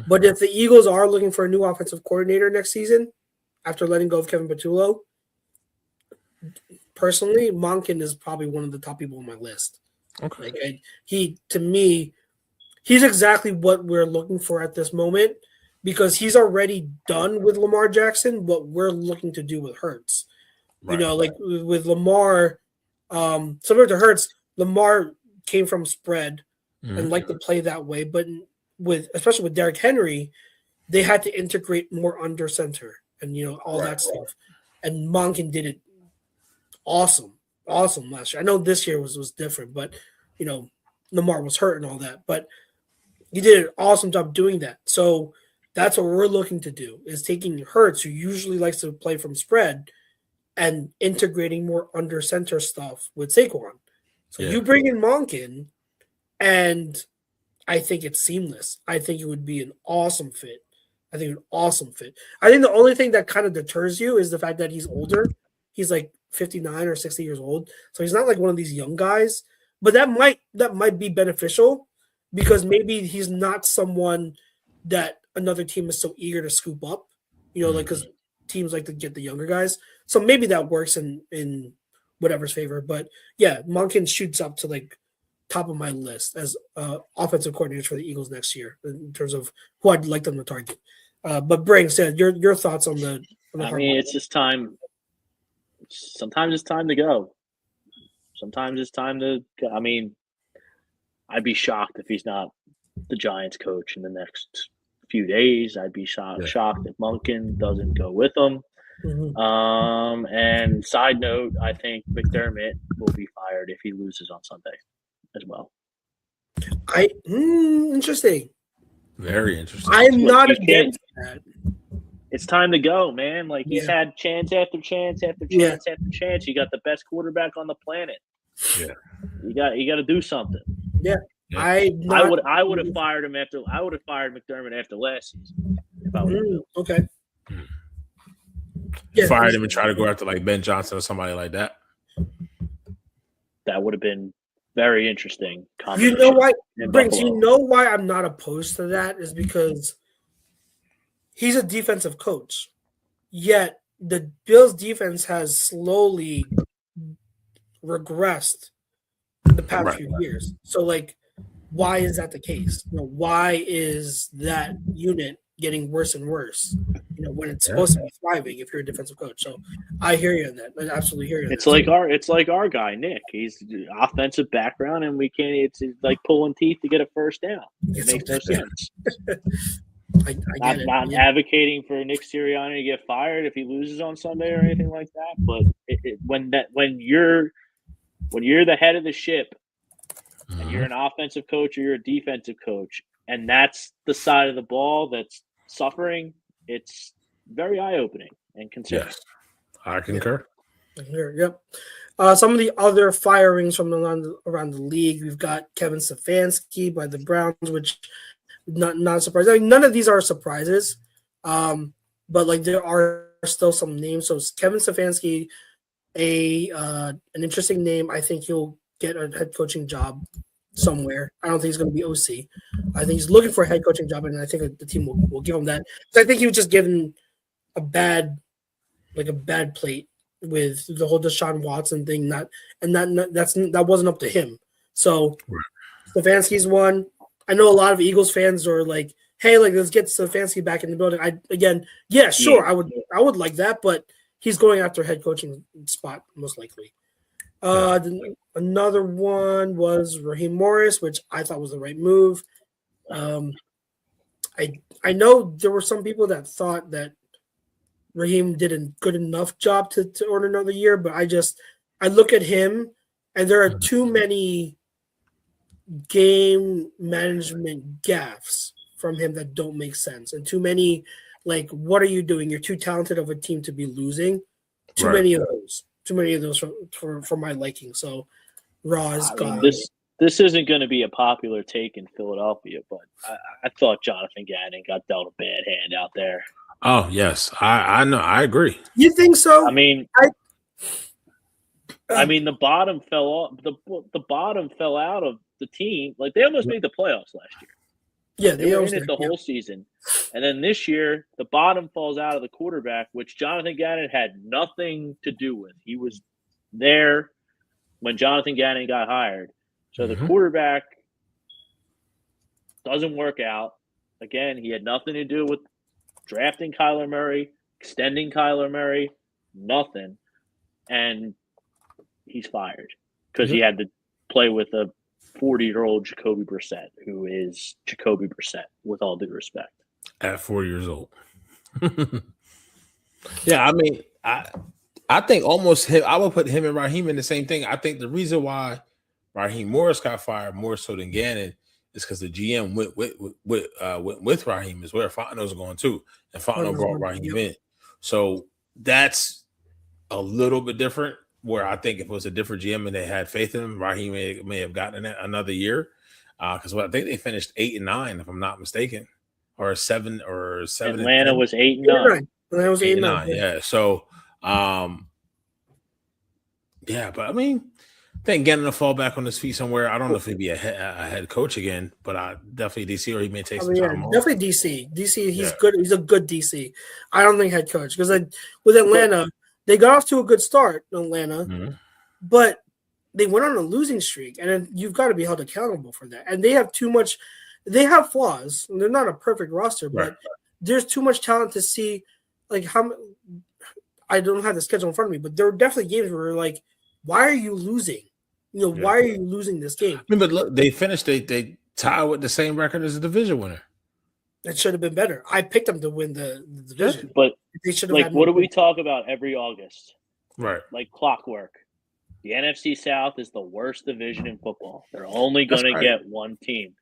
But if the Eagles are looking for a new offensive coordinator next season, after letting go of Kevin Patullo, personally, Monken is probably one of the top people on my list. Okay. Like to me, he's exactly what we're looking for at this moment because he's already done with Lamar Jackson what we're looking to do with Hurts. Right. Like with Lamar, similar to Hurts, Lamar came from spread and liked to play that way, but especially with Derrick Henry, they had to integrate more under center and all that stuff. And Monken did it awesome last year. I know this year was different, but Lamar was hurt and all that, but he did an awesome job doing that. So that's what we're looking to do is taking Hurts, who usually likes to play from spread, and integrating more under center stuff with Saquon. So you bring in Monken, and I think it's seamless. I think it would be an awesome fit. I think the only thing that kind of deters you is the fact that he's older. He's like 59 or 60 years old. So he's not like one of these young guys. But that might be beneficial because maybe he's not someone that another team is so eager to scoop up. Like because teams like to get the younger guys. So maybe that works in whatever's favor. But yeah, Monken shoots up to like top of my list as offensive coordinators for the Eagles next year in terms of who I'd like them to target. But Brinks, your thoughts on the I mean, it's just time. Sometimes it's time to go. Sometimes it's time to go. I mean, I'd be shocked if he's not the Giants coach in the next few days. I'd be shocked if Monken doesn't go with them. Mm-hmm. And side note, I think McDermott will be fired if he loses on Sunday as well. Interesting. Very interesting. I'm not against that. It's time to go, man. Like he's had chance after chance after chance after chance. You got the best quarterback on the planet. Yeah, you got to do something. Yeah. I would have fired him after. I would have fired McDermott after last season. If I okay. Fired him and try to go after like Ben Johnson or somebody like that. That would have been very interesting. You know why, Brinks? You know why I'm not opposed to that is because he's a defensive coach. Yet the Bills' defense has slowly regressed the past few years. So, like, why is that the case? Why is that unit getting worse and worse? When it's supposed to be thriving if you're a defensive coach. So I hear you on that. I absolutely hear you. It's like our guy Nick. He's offensive background, and we can't. It's like pulling teeth to get a first down. It makes no sense. Not advocating for Nick Sirianni to get fired if he loses on Sunday or anything like that. But when you're the head of the ship, and you're an offensive coach or you're a defensive coach, and that's the side of the ball that's suffering, it's very eye-opening and concerning. Yes, I concur. Yep. Some of the other firings from around the league, we've got Kevin Stefanski by the Browns, which not surprising. I mean, none of these are surprises, but like there are still some names. So Kevin Stefanski, an interesting name. I think he'll get a head coaching job somewhere. I don't think he's going to be OC. I think he's looking for a head coaching job, and I think the team will give him that. I think he was just given a bad plate with the whole Deshaun Watson thing. That wasn't up to him. So Stefanski's one. I know a lot of Eagles fans are like, "Hey, like let's get Stefanski back in the building." I would like that, but he's going after a head coaching spot most likely. Another one was Raheem Morris, which I thought was the right move. I know there were some people that thought that Raheem did a good enough job to earn another year, but I look at him and there are too many game management gaffes from him that don't make sense, and too many like, what are you doing? You're too talented of a team to be losing. Too many of those for my liking. So Raw is gone. This isn't going to be a popular take in Philadelphia, but I thought Jonathan Gannon got dealt a bad hand out there. Oh yes, I know. I agree. You think so? I mean, the bottom fell off. The bottom fell out of the team. Like they almost made the playoffs last year. Yeah, they were in it the whole season, and then this year the bottom falls out of the quarterback, which Jonathan Gannon had nothing to do with. He was there when Jonathan Gannon got hired. So the quarterback doesn't work out. Again, he had nothing to do with drafting Kyler Murray, extending Kyler Murray, nothing. And he's fired because he had to play with a 40-year-old Jacoby Brissett, who is Jacoby Brissett, with all due respect. At 4 years old. Yeah, I mean, I think almost him. I would put him and Raheem in the same thing. I think the reason why Raheem Morris got fired more so than Gannon is because the GM went with Raheem is where Fontenot's going too, and Fontenot brought Raheem in. So that's a little bit different. Where I think if it was a different GM and they had faith in him, Raheem may have gotten another year. Because I think they finished 8-9, if I'm not mistaken, or 7. Atlanta was 8-9. Atlanta was 8-9. Yeah. So, yeah, but I mean, I think getting to fall back on his feet somewhere. I don't know if he'd be a head coach again, but definitely DC, or he may take some time off. Definitely DC. DC, he's good. He's a good DC. I don't think head coach because with Atlanta, they got off to a good start in Atlanta, but they went on a losing streak, and then you've got to be held accountable for that. And they have too much. They have flaws. They're not a perfect roster, but there's too much talent to see. Like how I don't have the schedule in front of me, but there were definitely games where we're like, why are you losing? Why are you losing this game? I mean, but look, they finished. They tie with the same record as the division winner. It should have been better. I picked them to win the division, but they should have. What do we talk about every August? Right, like clockwork. The NFC South is the worst division in football. They're only going to get one team,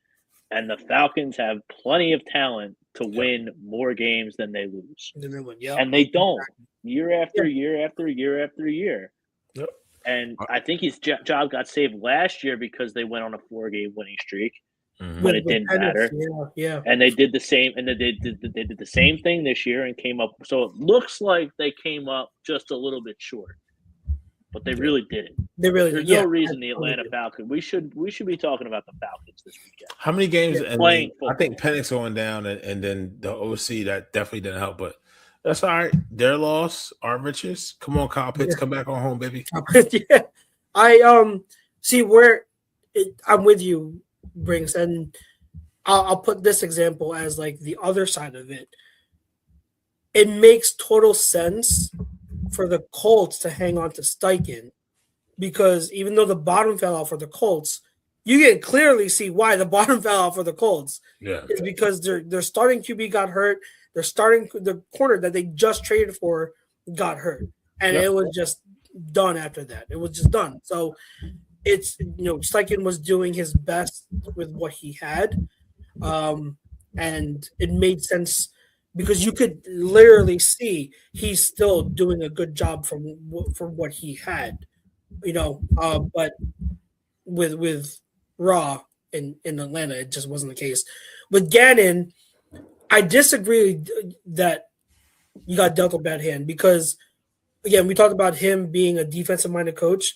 and the Falcons have plenty of talent to win more games than they lose, and they don't year after year after year after year. Yep. And I think his job got saved last year because they went on a 4-game winning streak, but it didn't matter. Yeah. And they did the same, and they did the same thing this year and came up. So it looks like they came up just a little bit short, but they really didn't. There's no reason the Atlanta Falcons. We should be talking about the Falcons this weekend. How many games? Playing I think Penix going down, and then the OC that definitely didn't help, but. That's all right. Their loss, our riches. Come on, Kyle Pitts, come back on home, baby. Yeah, I see where I'm with you, Brinks, and I'll put this example as like the other side of it. It makes total sense for the Colts to hang on to Steichen because even though the bottom fell out for the Colts, you can clearly see why the bottom fell out for the Colts. Yeah, it's because their starting QB got hurt. The corner that they just traded for got hurt, and it was just done after that. It was just done. So it's Steichen was doing his best with what he had, and it made sense because you could literally see he's still doing a good job from what he had, but with Raw in Atlanta, it just wasn't the case. With Gannon, I disagree that you got dealt a bad hand because, again, we talked about him being a defensive-minded coach.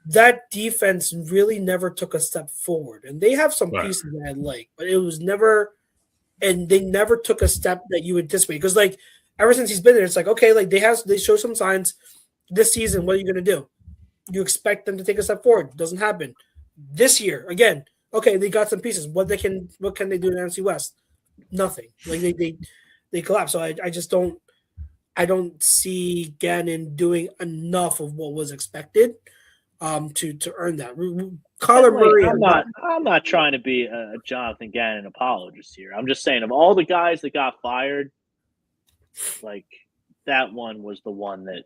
That defense really never took a step forward. And they have some pieces that I like, but it was never – and they never took a step that you anticipate. Because, like, ever since he's been there, it's like, okay, like they show some signs this season. What are you going to do? You expect them to take a step forward. It doesn't happen. This year, again, okay, they got some pieces. What can they do in the NFC West? Nothing. Like they collapse. So I just don't see Gannon doing enough of what was expected to earn that. Kyler Murray. I'm not trying to be a Jonathan Gannon apologist here. I'm just saying of all the guys that got fired, like that one was the one that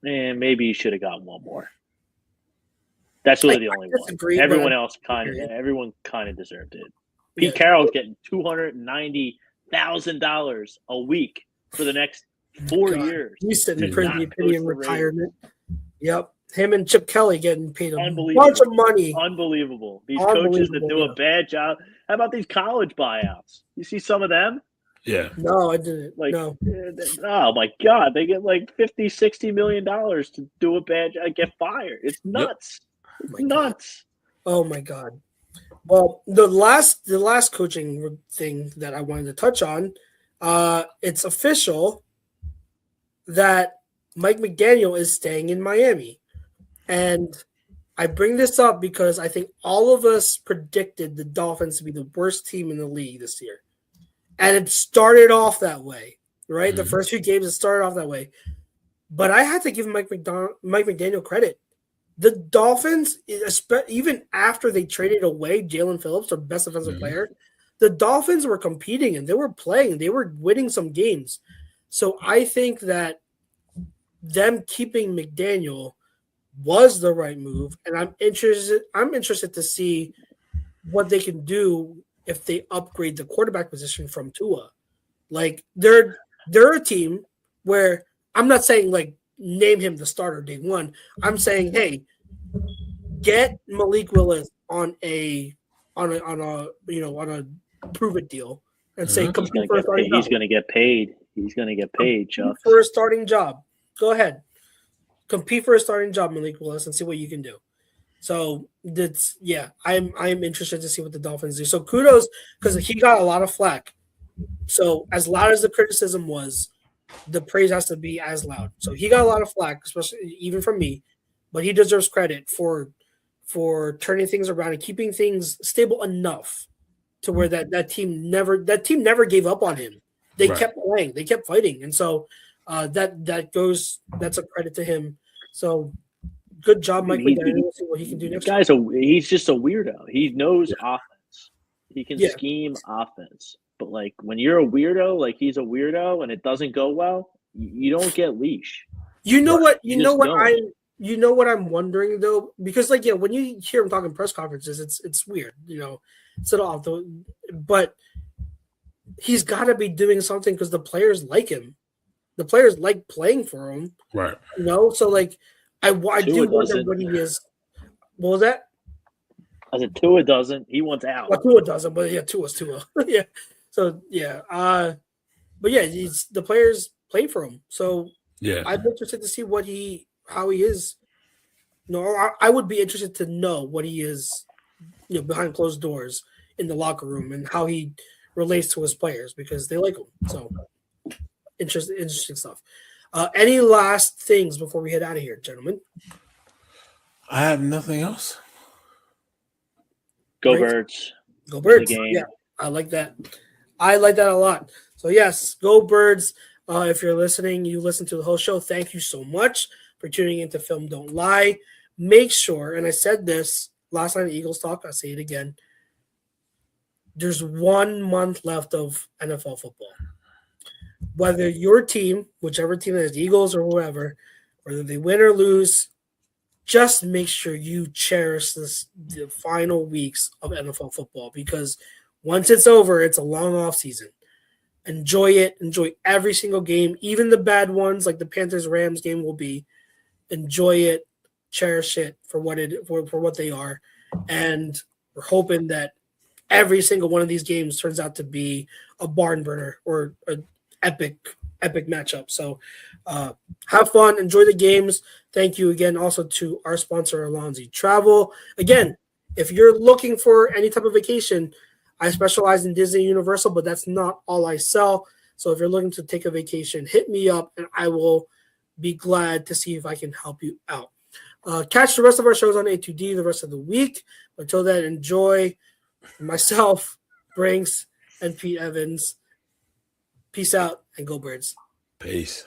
maybe you should have got one more. That's really the only one. Everyone else everyone kind of deserved it. Pete Carroll's getting $290,000 a week for the next 4 years. He's sitting pretty in retirement. Yep. Him and Chip Kelly getting paid a bunch of money. Unbelievable. These coaches that do a bad job. How about these college buyouts? You see some of them? Yeah. No, I didn't. No. Oh, my God. They get like $50, $60 million to do a bad job, get fired. It's nuts. Yep. It's nuts. Oh, my God. Well, the last coaching thing that I wanted to touch on, it's official that Mike McDaniel is staying in Miami. And I bring this up because I think all of us predicted the Dolphins to be the worst team in the league this year. And it started off that way, right? Mm-hmm. The first few games, it started off that way. But I had to give Mike McDaniel credit. The Dolphins, even after they traded away Jalen Phillips, their best defensive player, the Dolphins were competing and they were playing. They were winning some games. So I think that them keeping McDaniel was the right move, and I'm interested to see what they can do if they upgrade the quarterback position from Tua. Like they're a team where I'm not saying like name him the starter day one. I'm saying, hey, get Malik Willis on a prove it deal and say compete for a starting job. He's going to get paid. He's going to get paid, Chuck. For a starting job. Go ahead. Compete for a starting job, Malik Willis, and see what you can do. So that's I'm interested to see what the Dolphins do. So kudos because he got a lot of flack. So as loud as the criticism was, the praise has to be as loud. So he got a lot of flack, especially even from me, but he deserves credit for turning things around and keeping things stable enough to where that team never gave up on him. they kept playing, they kept fighting, and so that's a credit to him. So good job, Mike McDaniel. We'll see what he can do next. He's just a weirdo. He knows offense. He can scheme offense. But like when you're a weirdo, like he's a weirdo, and it doesn't go well, you don't get leash. You know what I'm wondering though, because like when you hear him talking press conferences, it's weird, it's off though. But he's got to be doing something because the players like him. The players like playing for him, right? So like I do wonder what he is. What was that? I said Tua doesn't. He wants out. Well, Tua doesn't, but Tua's Tua. Yeah. So but the players play for him. So I'm interested to see how he is. I would be interested to know what he is, behind closed doors in the locker room and how he relates to his players because they like him. So interesting stuff. Any last things before we head out of here, gentlemen? I have nothing else. Go Birds. Go Birds. Yeah, I like that. I like that a lot. So, yes, go Birds. If you're listening, you listen to the whole show. Thank you so much for tuning into Film Don't Lie. Make sure, and I said this last night at Eagles Talk, I'll say it again. There's 1 month left of NFL football. Whether your team, whichever team that is, the Eagles or whoever, whether they win or lose, just make sure you cherish the final weeks of NFL football because once it's over, it's a long off season. Enjoy it. Enjoy every single game, even the bad ones like the Panthers-Rams game will be. Enjoy it. Cherish it for what they are. And we're hoping that every single one of these games turns out to be a barn burner or an epic matchup. So have fun. Enjoy the games. Thank you again also to our sponsor, Alonzi Travel. Again, if you're looking for any type of vacation, I specialize in Disney Universal, but that's not all I sell. So if you're looking to take a vacation, hit me up and I will be glad to see if I can help you out. Catch the rest of our shows on A2D the rest of the week. Until then, enjoy. Myself, Brinks, and Pete Evans. Peace out and go Birds. Peace.